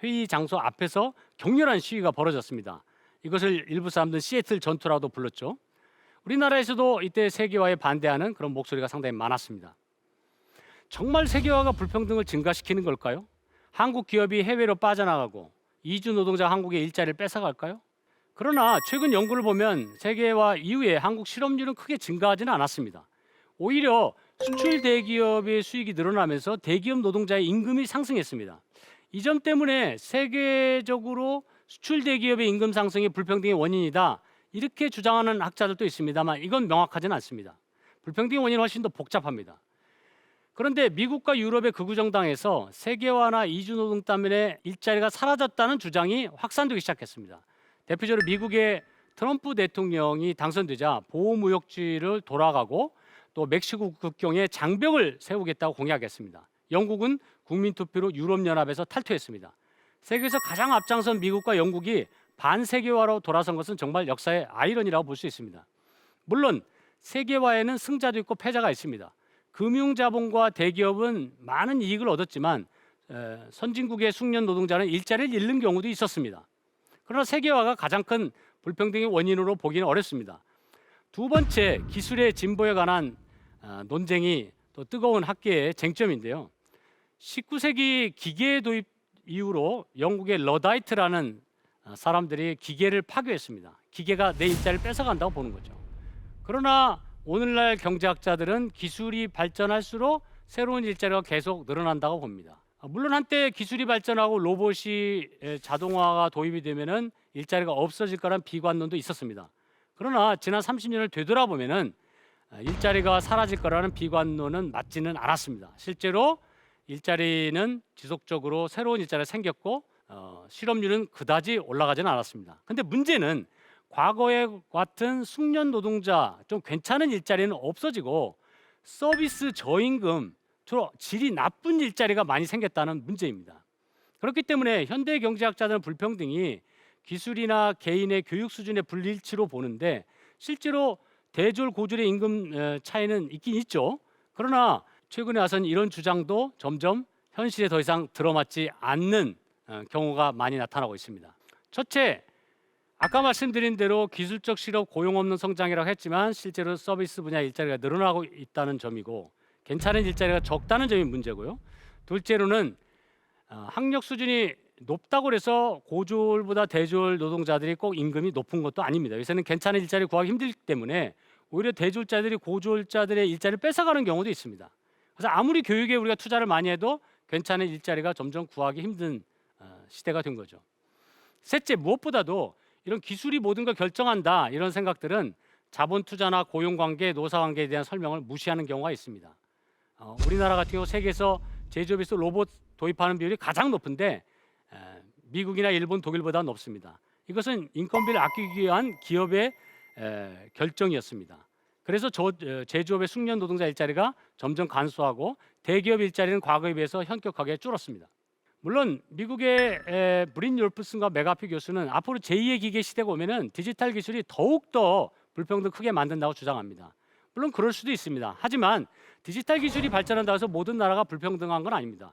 회의 장소 앞에서 격렬한 시위가 벌어졌습니다. 이것을 일부 사람들은 시애틀 전투라고도 불렀죠. 우리나라에서도 이때 세계화에 반대하는 그런 목소리가 상당히 많았습니다. 정말 세계화가 불평등을 증가시키는 걸까요? 한국 기업이 해외로 빠져나가고 이주 노동자 한국의 일자리를 뺏어갈까요? 그러나 최근 연구를 보면 세계화 이후에 한국 실업률은 크게 증가하지는 않았습니다. 오히려 수출 대기업의 수익이 늘어나면서 대기업 노동자의 임금이 상승했습니다. 이 점 때문에 세계적으로 수출 대기업의 임금 상승이 불평등의 원인이다 이렇게 주장하는 학자들도 있습니다만 이건 명확하지는 않습니다. 불평등의 원인은 훨씬 더 복잡합니다. 그런데 미국과 유럽의 극우 정당에서 세계화나 이주노동 때문에 일자리가 사라졌다는 주장이 확산되기 시작했습니다. 대표적으로 미국의 트럼프 대통령이 당선되자 보호무역주의를 돌아가고 또 멕시코 국경에 장벽을 세우겠다고 공약했습니다. 영국은 국민투표로 유럽연합에서 탈퇴했습니다. 세계에서 가장 앞장선 미국과 영국이 반세계화로 돌아선 것은 정말 역사의 아이러니라고 볼 수 있습니다. 물론 세계화에는 승자도 있고 패자가 있습니다. 금융자본과 대기업은 많은 이익을 얻었지만 선진국의 숙련 노동자는 일자리를 잃는 경우도 있었습니다. 그러나 세계화가 가장 큰 불평등의 원인으로 보기는 어렵습니다. 두 번째, 기술의 진보에 관한 논쟁이 또 뜨거운 학계의 쟁점인데요. 19세기 기계 도입 이후로 영국의 러다이트라는 사람들이 기계를 파괴했습니다. 기계가 내 일자리를 뺏어간다고 보는 거죠. 그러나 오늘날 경제학자들은 기술이 발전할수록 새로운 일자리가 계속 늘어난다고 봅니다. 물론 한때 기술이 발전하고 로봇이 자동화가 도입이 되면은 일자리가 없어질 거란 비관론도 있었습니다. 그러나 지난 30년을 되돌아보면은 일자리가 사라질 거라는 비관론은 맞지는 않았습니다. 실제로 일자리는 지속적으로 새로운 일자리가 생겼고 실업률은 그다지 올라가지는 않았습니다. 근데 문제는 과거에 같은 숙련 노동자 좀 괜찮은 일자리는 없어지고 서비스 저임금 주로 질이 나쁜 일자리가 많이 생겼다는 문제입니다. 그렇기 때문에 현대 경제학자들은 불평등이 기술이나 개인의 교육 수준의 불일치로 보는데 실제로 대졸 고졸의 임금 차이는 있긴 있죠. 그러나 최근에 와서는 이런 주장도 점점 현실에 더 이상 들어맞지 않는 경우가 많이 나타나고 있습니다. 첫째, 아까 말씀드린 대로 기술적 실업 고용 없는 성장이라고 했지만 실제로 서비스 분야 일자리가 늘어나고 있다는 점이고 괜찮은 일자리가 적다는 점이 문제고요. 둘째로는 학력 수준이 높다고 해서 고졸보다 대졸 노동자들이 꼭 임금이 높은 것도 아닙니다. 요새는 괜찮은 일자리 구하기 힘들기 때문에 오히려 대졸자들이 고졸자들의 일자리를 뺏어가는 경우도 있습니다. 그래서 아무리 교육에 우리가 투자를 많이 해도 괜찮은 일자리가 점점 구하기 힘든 시대가 된 거죠. 셋째, 무엇보다도 이런 기술이 모든 걸 결정한다 이런 생각들은 자본 투자나 고용 관계, 노사 관계에 대한 설명을 무시하는 경우가 있습니다. 우리나라 같은 경우 세계에서 제조업에서 로봇 도입하는 비율이 가장 높은데 미국이나 일본, 독일보다 높습니다. 이것은 인건비를 아끼기 위한 기업의 결정이었습니다. 그래서 제조업의 숙련 노동자 일자리가 점점 간소하고 대기업 일자리는 과거에 비해서 현격하게 줄었습니다. 물론 미국의 브린 율프슨과 메가피 교수는 앞으로 제2의 기계 시대가 오면은 디지털 기술이 더욱더 불평등 크게 만든다고 주장합니다. 물론 그럴 수도 있습니다. 하지만 디지털 기술이 발전한다고 해서 모든 나라가 불평등한 건 아닙니다.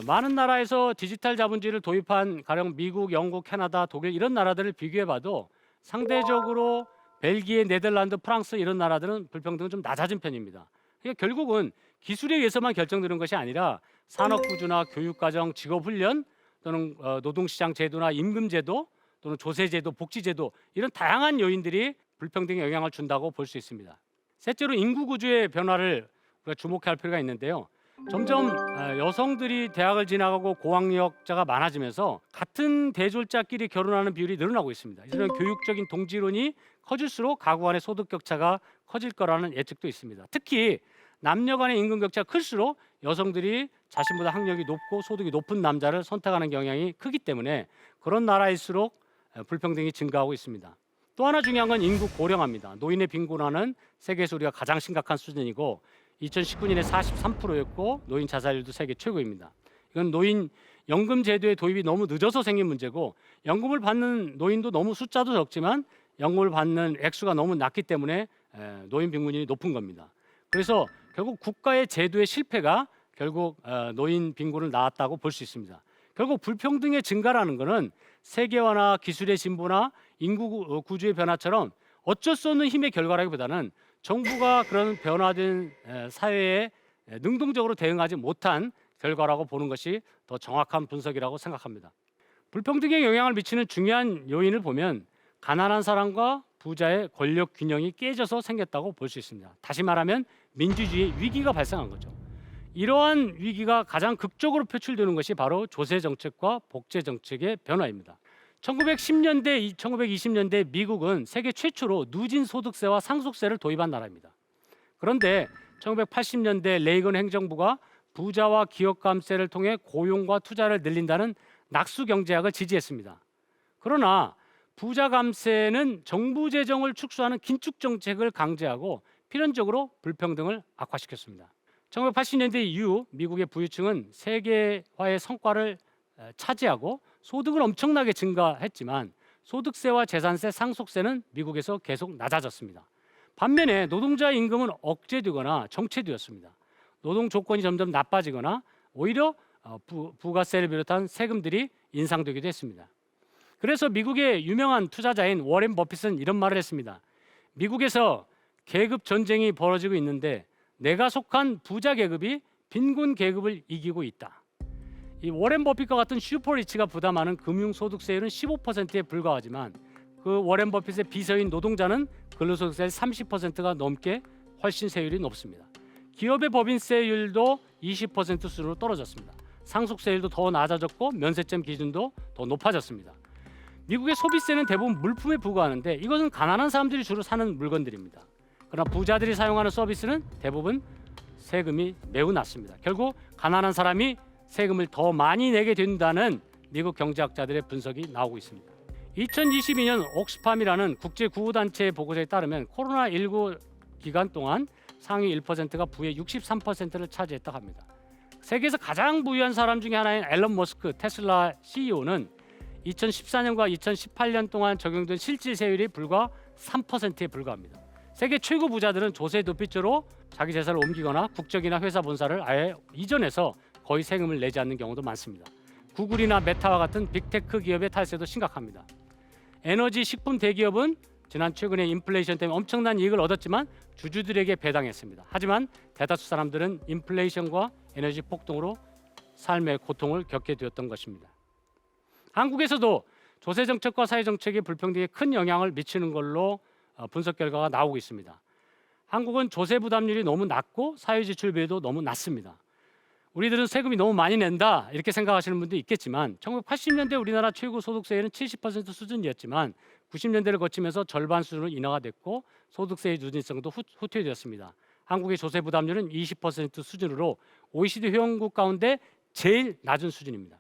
많은 나라에서 디지털 자본주의를 도입한 가령 미국, 영국, 캐나다, 독일 이런 나라들을 비교해봐도 상대적으로 벨기에, 네덜란드, 프랑스 이런 나라들은 불평등은 좀 낮아진 편입니다. 그러니까 결국은 기술에 의해서만 결정되는 것이 아니라 산업구조나 교육과정, 직업훈련 또는 노동시장 제도나 임금제도 또는 조세제도, 복지제도 이런 다양한 요인들이 불평등에 영향을 준다고 볼 수 있습니다. 셋째로 인구구조의 변화를 우리가 주목할 필요가 있는데요. 점점 여성들이 대학을 진학하고 고학력자가 많아지면서 같은 대졸자끼리 결혼하는 비율이 늘어나고 있습니다. 이런 교육적인 동지론이 커질수록 가구 간의 소득 격차가 커질 거라는 예측도 있습니다. 특히 남녀 간의 임금 격차가 클수록 여성들이 자신보다 학력이 높고 소득이 높은 남자를 선택하는 경향이 크기 때문에 그런 나라일수록 불평등이 증가하고 있습니다. 또 하나 중요한 건 인구 고령화입니다. 노인의 빈곤화는 세계에서 우리가 가장 심각한 수준이고 2019년에 43%였고 노인 자살률도 세계 최고입니다. 이건 노인 연금 제도의 도입이 너무 늦어서 생긴 문제고 연금을 받는 노인도 너무 숫자도 적지만 연금을 받는 액수가 너무 낮기 때문에 노인 빈곤율이 높은 겁니다. 그래서 결국 국가의 제도의 실패가 결국 노인 빈곤을 낳았다고 볼 수 있습니다. 결국 불평등의 증가라는 것은 세계화나 기술의 진보나 인구 구조의 변화처럼 어쩔 수 없는 힘의 결과라기보다는 정부가 그런 변화된 사회에 능동적으로 대응하지 못한 결과라고 보는 것이 더 정확한 분석이라고 생각합니다. 불평등에 영향을 미치는 중요한 요인을 보면 가난한 사람과 부자의 권력 균형이 깨져서 생겼다고 볼 수 있습니다. 다시 말하면 민주주의 위기가 발생한 거죠. 이러한 위기가 가장 극적으로 표출되는 것이 바로 조세 정책과 복제 정책의 변화입니다. 1910년대, 1920년대 미국은 세계 최초로 누진 소득세와 상속세를 도입한 나라입니다. 그런데 1980년대 레이건 행정부가 부자와 기업 감세를 통해 고용과 투자를 늘린다는 낙수 경제학을 지지했습니다. 그러나 부자 감세는 정부 재정을 축소하는 긴축 정책을 강제하고 필연적으로 불평등을 악화시켰습니다. 1980년대 이후 미국의 부유층은 세계화의 성과를 차지하고 소득은 엄청나게 증가했지만 소득세와 재산세, 상속세는 미국에서 계속 낮아졌습니다. 반면에 노동자 임금은 억제되거나 정체되었습니다. 노동 조건이 점점 나빠지거나 오히려 부가세를 비롯한 세금들이 인상되기도 했습니다. 그래서 미국의 유명한 투자자인 워렌 버핏은 이런 말을 했습니다. 미국에서 계급 전쟁이 벌어지고 있는데 내가 속한 부자 계급이 빈곤 계급을 이기고 있다. 이 워렌 버핏과 같은 슈퍼리치가 부담하는 금융소득세율은 15%에 불과하지만 그 워렌 버핏의 비서인 노동자는 근로소득세 30%가 넘게 훨씬 세율이 높습니다. 기업의 법인세율도 20% 수준으로 떨어졌습니다. 상속세율도 더 낮아졌고 면세점 기준도 더 높아졌습니다. 미국의 소비세는 대부분 물품에 부과하는데 이것은 가난한 사람들이 주로 사는 물건들입니다. 그러나 부자들이 사용하는 서비스는 대부분 세금이 매우 낮습니다. 결국 가난한 사람이 세금을 더 많이 내게 된다는 미국 경제학자들의 분석이 나오고 있습니다. 2022년 옥스팜이라는 국제 구호단체의 보고서에 따르면 코로나19 기간 동안 상위 1%가 부의 63%를 차지했다고 합니다. 세계에서 가장 부유한 사람 중에 하나인 앨런 머스크 테슬라 CEO는 2014년과 2018년 동안 적용된 실질세율이 불과 3%에 불과합니다. 세계 최고 부자들은 조세 도피죄로 자기 재산을 옮기거나 국적이나 회사 본사를 아예 이전해서 거의 세금을 내지 않는 경우도 많습니다. 구글이나 메타와 같은 빅테크 기업의 탈세도 심각합니다. 에너지 식품 대기업은 지난 최근에 인플레이션 때문에 엄청난 이익을 얻었지만 주주들에게 배당했습니다. 하지만 대다수 사람들은 인플레이션과 에너지 폭등으로 삶의 고통을 겪게 되었던 것입니다. 한국에서도 조세 정책과 사회 정책이 불평등에 큰 영향을 미치는 걸로 분석 결과가 나오고 있습니다. 한국은 조세 부담률이 너무 낮고 사회 지출 비율도 너무 낮습니다. 우리들은 세금이 너무 많이 낸다 이렇게 생각하시는 분도 있겠지만 1980년대 우리나라 최고 소득세율은 70% 수준이었지만 90년대를 거치면서 절반 수준으로 인하가 됐고 소득세의 누진성도 후퇴되었습니다. 한국의 조세 부담률은 20% 수준으로 OECD 회원국 가운데 제일 낮은 수준입니다.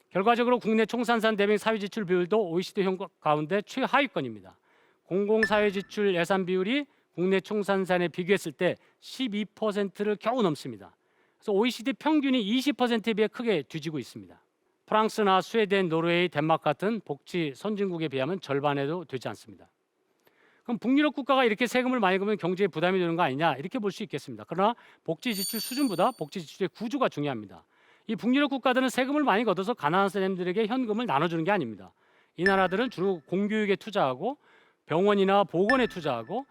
결과적으로 국내 총산산 대비 사회지출 비율도 OECD 회원국 가운데 최하위권입니다. 공공사회지출 예산 비율이 국내 총산산에 비교했을 때 12%를 겨우 넘습니다. 그래서 OECD 평균이 20%에 비해 크게 뒤지고 있습니다. 프랑스나 스웨덴, 노르웨이, 덴마크 같은 복지 선진국에 비하면 절반에도 되지 않습니다. 그럼 북유럽 국가가 이렇게 세금을 많이 걷으면 경제에 부담이 되는 거 아니냐 이렇게 볼 수 있겠습니다. 그러나 복지 지출 수준보다 복지 지출의 구조가 중요합니다. 이 북유럽 국가들은 세금을 많이 걷어서 가난한 사람들에게 현금을 나눠주는 게 아닙니다. 이 나라들은 주로 공교육에 투자하고 병원이나 보건에 투자하고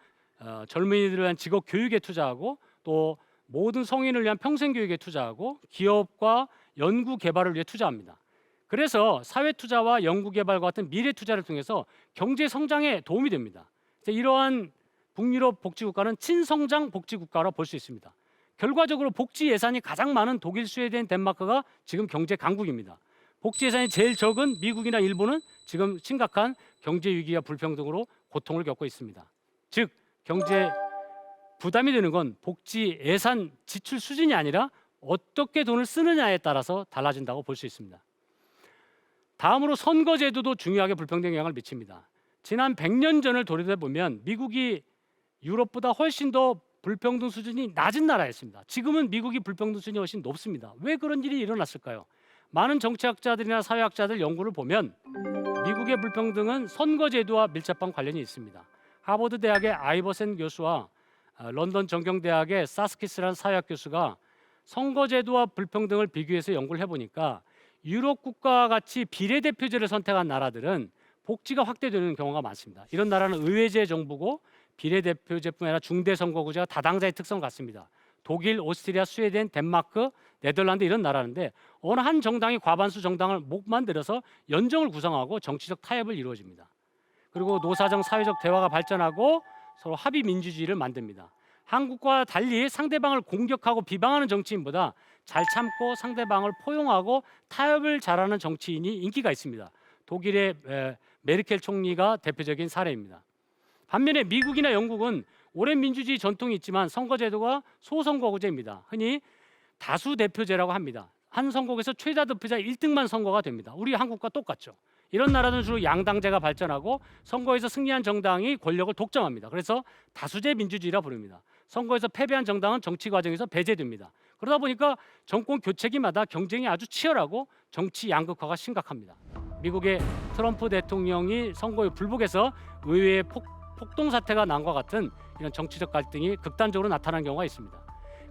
젊은이들을 위한 직업 교육에 투자하고 또 모든 성인을 위한 평생 교육에 투자하고 기업과 연구 개발을 위해 투자합니다. 그래서 사회 투자와 연구 개발과 같은 미래 투자를 통해서 경제 성장에 도움이 됩니다. 이러한 북유럽 복지 국가는 친성장 복지 국가로 볼 수 있습니다. 결과적으로 복지 예산이 가장 많은 독일, 스웨덴, 덴마크가 지금 경제 강국입니다. 복지 예산이 제일 적은 미국이나 일본은 지금 심각한 경제 위기와 불평등으로 고통을 겪고 있습니다. 즉 경제 부담이 되는 건 복지 예산 지출 수준이 아니라 어떻게 돈을 쓰느냐에 따라서 달라진다고 볼 수 있습니다. 다음으로 선거제도도 중요하게 불평등 영향을 미칩니다. 지난 100년 전을 돌이켜보면 미국이 유럽보다 훨씬 더 불평등 수준이 낮은 나라였습니다. 지금은 미국이 불평등 수준이 훨씬 높습니다. 왜 그런 일이 일어났을까요? 많은 정치학자들이나 사회학자들 연구를 보면 미국의 불평등은 선거제도와 밀접한 관련이 있습니다. 하버드 대학의 아이버센 교수와 런던 정경대학의 사스키스라는 사회학 교수가 선거제도와 불평등을 비교해서 연구를 해보니까 유럽 국가와 같이 비례대표제를 선택한 나라들은 복지가 확대되는 경우가 많습니다. 이런 나라는 의회제 정부고 비례대표제뿐 아니라 중대선거구제가 다당자의 특성 같습니다. 독일, 오스트리아, 스웨덴, 덴마크, 네덜란드 이런 나라인데 어느 한 정당이 과반수 정당을 못 만들어서 연정을 구성하고 정치적 타협을 이루어집니다. 그리고 노사정 사회적 대화가 발전하고 서로 합의 민주주의를 만듭니다. 한국과 달리 상대방을 공격하고 비방하는 정치인보다 잘 참고 상대방을 포용하고 타협을 잘하는 정치인이 인기가 있습니다. 독일의 메르켈 총리가 대표적인 사례입니다. 반면에 미국이나 영국은 오랜 민주주의 전통이 있지만 선거제도가 소선거구제입니다. 흔히 다수대표제라고 합니다. 한 선거구에서 최다 득표자 1등만 선거가 됩니다. 우리 한국과 똑같죠. 이런 나라는 주로 양당제가 발전하고 선거에서 승리한 정당이 권력을 독점합니다. 그래서 다수제 민주주의라 부릅니다. 선거에서 패배한 정당은 정치 과정에서 배제됩니다. 그러다 보니까 정권 교체기마다 경쟁이 아주 치열하고 정치 양극화가 심각합니다. 미국의 트럼프 대통령이 선거에 불복해서 의회에 폭동 사태가 난 것 같은 이런 정치적 갈등이 극단적으로 나타나는 경우가 있습니다.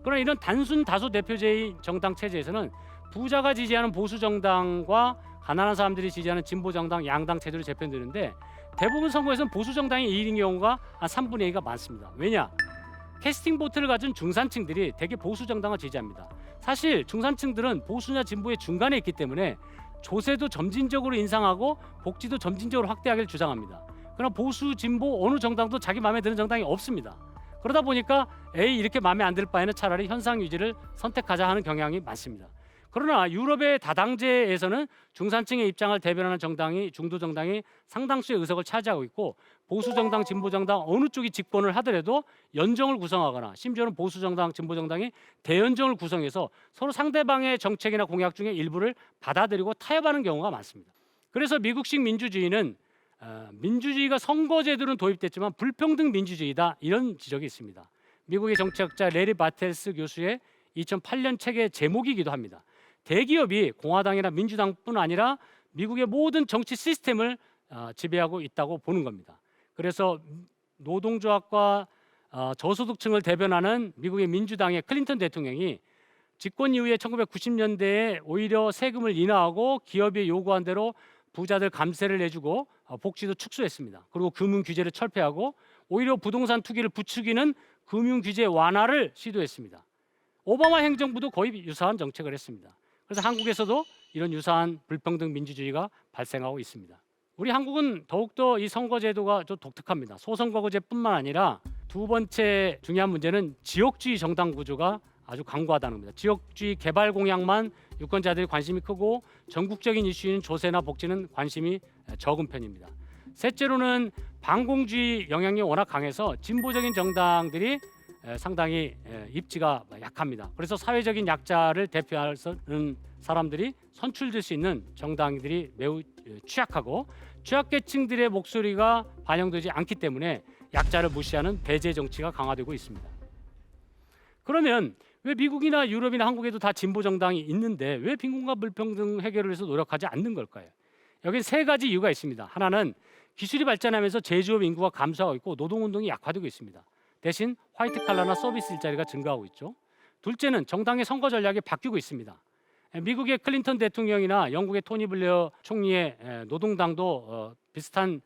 그러나 이런 단순 다수 대표제의 정당 체제에서는 부자가 지지하는 보수 정당과 가난한 사람들이 지지하는 진보 정당 양당 체제로 재편되는데 대부분 선거에서는 보수 정당이 이긴 경우가 한 3분의 2가 많습니다. 왜냐? 캐스팅 보트를 가진 중산층들이 대개 보수 정당을 지지합니다. 사실 중산층들은 보수냐 진보의 중간에 있기 때문에 조세도 점진적으로 인상하고 복지도 점진적으로 확대하기를 주장합니다. 그러나 보수 진보 어느 정당도 자기 마음에 드는 정당이 없습니다. 그러다 보니까 이렇게 마음에 안 들 바에는 차라리 현상 유지를 선택하자 하는 경향이 많습니다. 그러나 유럽의 다당제에서는 중산층의 입장을 대변하는 정당이 중도 정당이 상당수의 의석을 차지하고 있고 보수 정당, 진보 정당 어느 쪽이 집권을 하더라도 연정을 구성하거나 심지어는 보수 정당, 진보 정당이 대연정을 구성해서 서로 상대방의 정책이나 공약 중에 일부를 받아들이고 타협하는 경우가 많습니다. 그래서 미국식 민주주의는 민주주의가 선거제도는 도입됐지만 불평등 민주주의다 이런 지적이 있습니다. 미국의 정치학자 레리 바텔스 교수의 2008년 책의 제목이기도 합니다. 대기업이 공화당이나 민주당뿐 아니라 미국의 모든 정치 시스템을 지배하고 있다고 보는 겁니다. 그래서 노동조합과 저소득층을 대변하는 미국의 민주당의 클린턴 대통령이 집권 이후에 1990년대에 오히려 세금을 인하하고 기업이 요구한 대로 부자들 감세를 내주고 복지도 축소했습니다. 그리고 금융 규제를 철폐하고 오히려 부동산 투기를 부추기는 금융 규제 완화를 시도했습니다. 오바마 행정부도 거의 유사한 정책을 했습니다. 그래서 한국에서도 이런 유사한 불평등 민주주의가 발생하고 있습니다. 우리 한국은 더욱더 이 선거제도가 좀 독특합니다. 소선거구제뿐만 아니라 두 번째 중요한 문제는 지역주의 정당 구조가 아주 강고하다는 겁니다. 지역주의 개발 공약만 유권자들이 관심이 크고 전국적인 이슈인 조세나 복지는 관심이 적은 편입니다. 셋째로는 반공주의 영향이 워낙 강해서 진보적인 정당들이 상당히 입지가 약합니다. 그래서 사회적인 약자를 대표하는 사람들이 선출될 수 있는 정당들이 매우 취약하고 취약계층들의 목소리가 반영되지 않기 때문에 약자를 무시하는 배제 정치가 강화되고 있습니다. 그러면 왜 미국이나 유럽이나 한국에도 다 진보 정당이 있는데 왜 빈곤과 불평등 해결을 위해서 노력하지 않는 걸까요? 여기 세 가지 이유가 있습니다. 하나는 기술이 발전하면서 제조업 인구가 감소하고 있고 노동운동이 약화되고 있습니다. 대신 화이트 칼라나 서비스 일자리가 증가하고 있죠. 둘째는 정당의 선거 전략이 바뀌고 있습니다. 미국의 클린턴 대통령이나 영국의 토니 블레어 총리의 노동당도 비슷한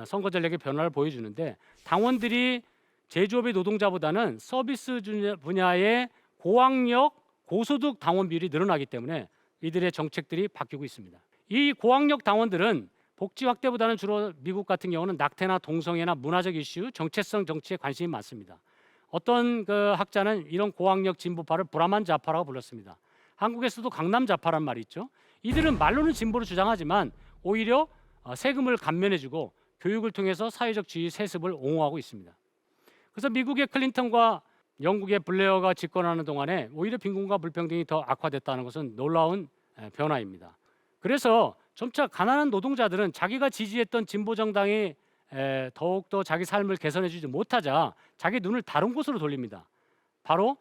선거 전략의 변화를 보여주는데 당원들이 제조업의 노동자보다는 서비스 분야의 고학력, 고소득 당원 비율이 늘어나기 때문에 이들의 정책들이 바뀌고 있습니다. 이 고학력 당원들은 복지 확대보다는 주로 미국 같은 경우는 낙태나 동성애나 문화적 이슈, 정체성 정치에 관심이 많습니다. 어떤 학자는 이런 고학력 진보파를 브라만 좌파라고 불렀습니다. 한국에서도 강남 좌파란 말이 있죠. 이들은 말로는 진보를 주장하지만 오히려 세금을 감면해주고 교육을 통해서 사회적 지위 세습을 옹호하고 있습니다. 그래서 미국의 클린턴과 영국의 블레어가 집권하는 동안에 오히려 빈곤과 불평등이 더 악화됐다는 것은 놀라운 변화입니다. 그래서 점차 가난한 노동자들은 자기가 지지했던 진보 정당이 더욱더 자기 삶을 개선해주지 못하자 자기 눈을 다른 곳으로 돌립니다. 바로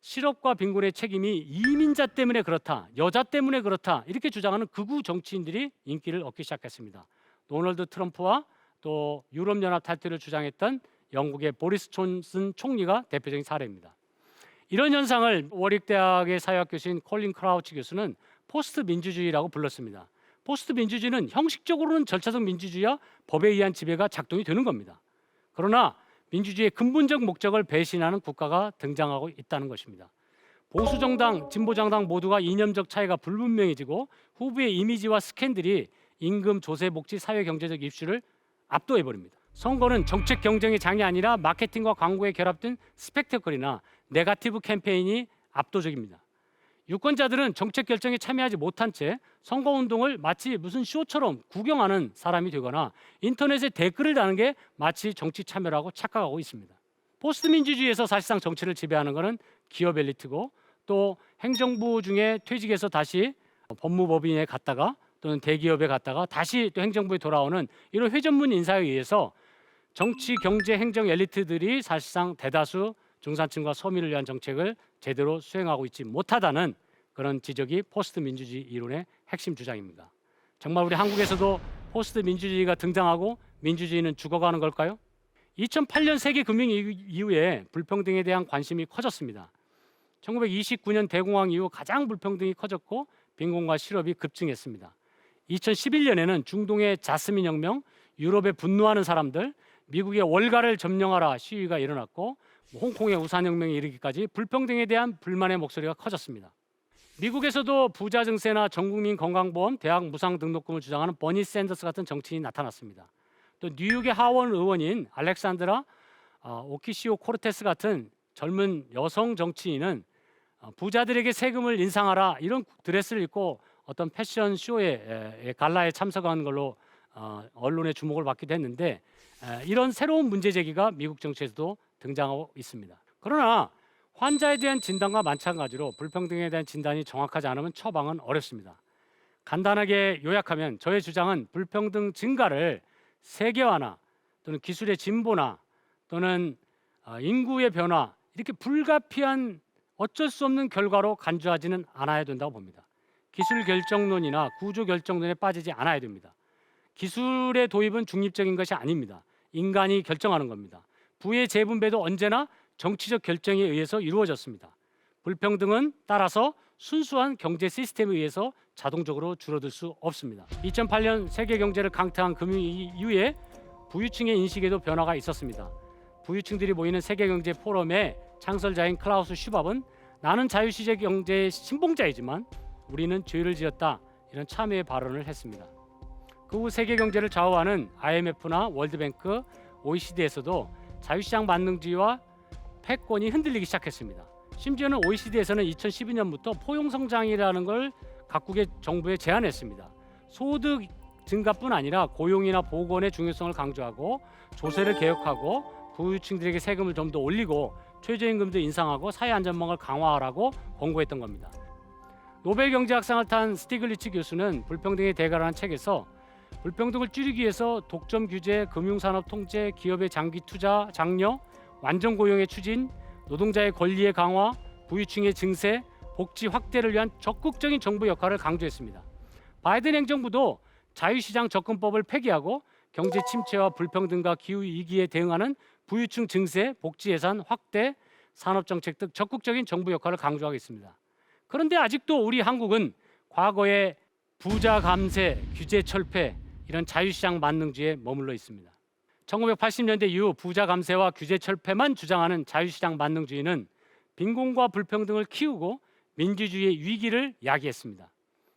실업과 빈곤의 책임이 이민자 때문에 그렇다, 여자 때문에 그렇다 이렇게 주장하는 극우 정치인들이 인기를 얻기 시작했습니다. 도널드 트럼프와 또 유럽연합 탈퇴를 주장했던 영국의 보리스 존슨 총리가 대표적인 사례입니다. 이런 현상을 워릭대학의 사회학 교수인 콜린 크라우치 교수는 포스트 민주주의라고 불렀습니다. 포스트 민주주의는 형식적으로는 절차적 민주주의와 법에 의한 지배가 작동이 되는 겁니다. 그러나 민주주의의 근본적 목적을 배신하는 국가가 등장하고 있다는 것입니다. 보수 정당, 진보 정당 모두가 이념적 차이가 불분명해지고 후보의 이미지와 스캔들이 임금, 조세, 복지, 사회 경제적 이슈를 압도해 버립니다. 선거는 정책 경쟁의 장이 아니라 마케팅과 광고에 결합된 스펙터클이나 네거티브 캠페인이 압도적입니다. 유권자들은 정책 결정에 참여하지 못한 채 선거운동을 마치 무슨 쇼처럼 구경하는 사람이 되거나 인터넷에 댓글을 다는 게 마치 정치 참여라고 착각하고 있습니다. 포스트 민주주의에서 사실상 정치를 지배하는 것은 기업 엘리트고, 또 행정부 중에 퇴직해서 다시 법무법인에 갔다가 또는 대기업에 갔다가 다시 또 행정부에 돌아오는 이런 회전문 인사에 의해서 정치, 경제, 행정 엘리트들이 사실상 대다수 중산층과 서민을 위한 정책을 제대로 수행하고 있지 못하다는 그런 지적이 포스트 민주주의 이론의 핵심 주장입니다. 정말 우리 한국에서도 포스트 민주주의가 등장하고 민주주의는 죽어가는 걸까요? 2008년 세계 금융 이후에 불평등에 대한 관심이 커졌습니다. 1929년 대공황 이후 가장 불평등이 커졌고 빈곤과 실업이 급증했습니다. 2011년에는 중동의 자스민 혁명, 유럽에 분노하는 사람들, 미국의 월가를 점령하라 시위가 일어났고 홍콩의 우산혁명에 이르기까지 불평등에 대한 불만의 목소리가 커졌습니다. 미국에서도 부자 증세나 전국민 건강보험, 대학 무상 등록금을 주장하는 버니 샌더스 같은 정치인이 나타났습니다. 또 뉴욕의 하원 의원인 알렉산드라 오키시오 코르테스 같은 젊은 여성 정치인은 부자들에게 세금을 인상하라 이런 드레스를 입고 어떤 패션 쇼에 갈라에 참석한 걸로 언론의 주목을 받기도 했는데, 이런 새로운 문제 제기가 미국 정치에서도 등장하고 있습니다. 그러나 환자에 대한 진단과 마찬가지로 불평등에 대한 진단이 정확하지 않으면 처방은 어렵습니다. 간단하게 요약하면 저의 주장은 불평등 증가를 세계화나 또는 기술의 진보나 또는 인구의 변화, 이렇게 불가피한 어쩔 수 없는 결과로 간주하지는 않아야 된다고 봅니다. 기술 결정론이나 구조 결정론에 빠지지 않아야 됩니다. 기술의 도입은 중립적인 것이 아닙니다. 인간이 결정하는 겁니다. 부의 재분배도 언제나 정치적 결정에 의해서 이루어졌습니다. 불평등은 따라서 순수한 경제 시스템에 의해서 자동적으로 줄어들 수 없습니다. 2008년 세계 경제를 강타한 금융 이후에 부유층의 인식에도 변화가 있었습니다. 부유층들이 모이는 세계경제 포럼의 창설자인 클라우스 슈밥은 나는 자유시장 경제의 신봉자이지만 우리는 죄를 지었다, 이런 참회의 발언을 했습니다. 그 후 세계 경제를 좌우하는 IMF나 월드뱅크, OECD에서도 자유시장 만능주의와 패권이 흔들리기 시작했습니다. 심지어는 OECD에서는 2012년부터 포용성장이라는 걸 각국의 정부에 제안했습니다. 소득 증가뿐 아니라 고용이나 보건의 중요성을 강조하고 조세를 개혁하고 부유층들에게 세금을 좀 더 올리고 최저임금도 인상하고 사회안전망을 강화하라고 권고했던 겁니다. 노벨 경제학상을 탄 스티글리츠 교수는 불평등의 대가라는 책에서 불평등을 줄이기 위해서 독점 규제, 금융산업 통제, 기업의 장기 투자 장려, 완전 고용의 추진, 노동자의 권리의 강화, 부유층의 증세, 복지 확대를 위한 적극적인 정부 역할을 강조했습니다. 바이든 행정부도 자유시장 접근법을 폐기하고 경제 침체와 불평등과 기후 위기에 대응하는 부유층 증세, 복지 예산 확대, 산업정책 등 적극적인 정부 역할을 강조하고 있습니다. 그런데 아직도 우리 한국은 과거의 부자 감세, 규제 철폐, 이런 자유시장 만능주의에 머물러 있습니다. 1980년대 이후 부자 감세와 규제 철폐만 주장하는 자유시장 만능주의는 빈곤과 불평등을 키우고 민주주의의 위기를 야기했습니다.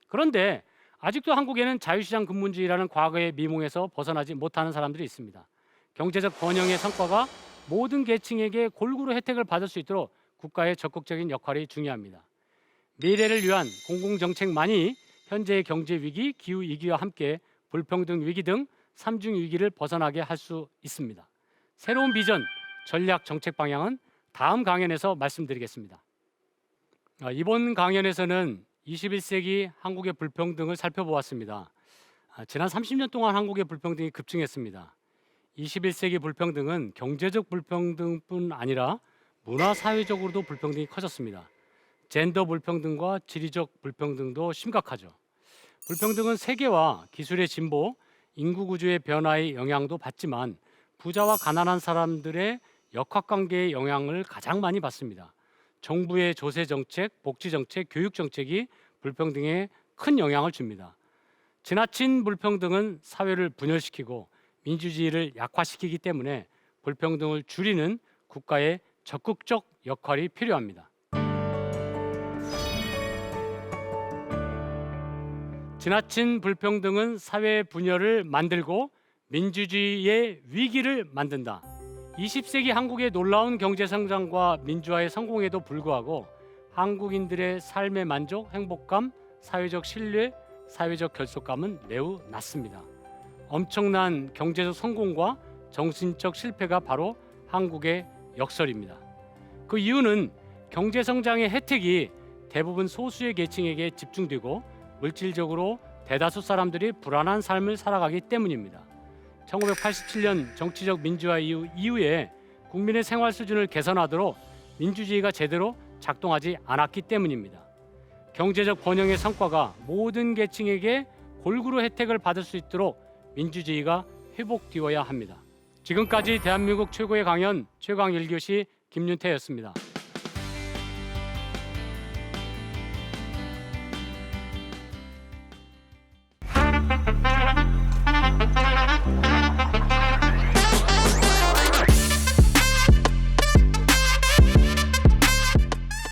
그런데 아직도 한국에는 자유시장 근본주의라는 과거의 미몽에서 벗어나지 못하는 사람들이 있습니다. 경제적 번영의 성과가 모든 계층에게 골고루 혜택을 받을 수 있도록 국가의 적극적인 역할이 중요합니다. 미래를 위한 공공정책만이 현재의 경제 위기, 기후 위기와 함께 불평등 위기 등 삼중 위기를 벗어나게 할 수 있습니다. 새로운 비전, 전략, 정책 방향은 다음 강연에서 말씀드리겠습니다. 이번 강연에서는 21세기 한국의 불평등을 살펴보았습니다. 지난 30년 동안 한국의 불평등이 급증했습니다. 21세기 불평등은 경제적 불평등뿐 아니라 문화 사회적으로도 불평등이 커졌습니다. 젠더 불평등과 지리적 불평등도 심각하죠. 불평등은 세계와 기술의 진보, 인구 구조의 변화의 영향도 받지만 부자와 가난한 사람들의 역학관계의 영향을 가장 많이 받습니다. 정부의 조세 정책, 복지 정책, 교육 정책이 불평등에 큰 영향을 줍니다. 지나친 불평등은 사회를 분열시키고 민주주의를 약화시키기 때문에 불평등을 줄이는 국가의 적극적 역할이 필요합니다. 지나친 불평등은 사회 분열을 만들고 민주주의의 위기를 만든다. 20세기 한국의 놀라운 경제 성장과 민주화의 성공에도 불구하고 한국인들의 삶의 만족, 행복감, 사회적 신뢰, 사회적 결속감은 매우 낮습니다. 엄청난 경제적 성공과 정신적 실패가 바로 한국의 역설입니다. 그 이유는 경제 성장의 혜택이 대부분 소수의 계층에게 집중되고 물질적으로 대다수 사람들이 불안한 삶을 살아가기 때문입니다. 1987년 정치적 민주화 이후에 국민의 생활 수준을 개선하도록 민주주의가 제대로 작동하지 않았기 때문입니다. 경제적 번영의 성과가 모든 계층에게 골고루 혜택을 받을 수 있도록 민주주의가 회복되어야 합니다. 지금까지 대한민국 최고의 강연 최강 1교시 김윤태였습니다.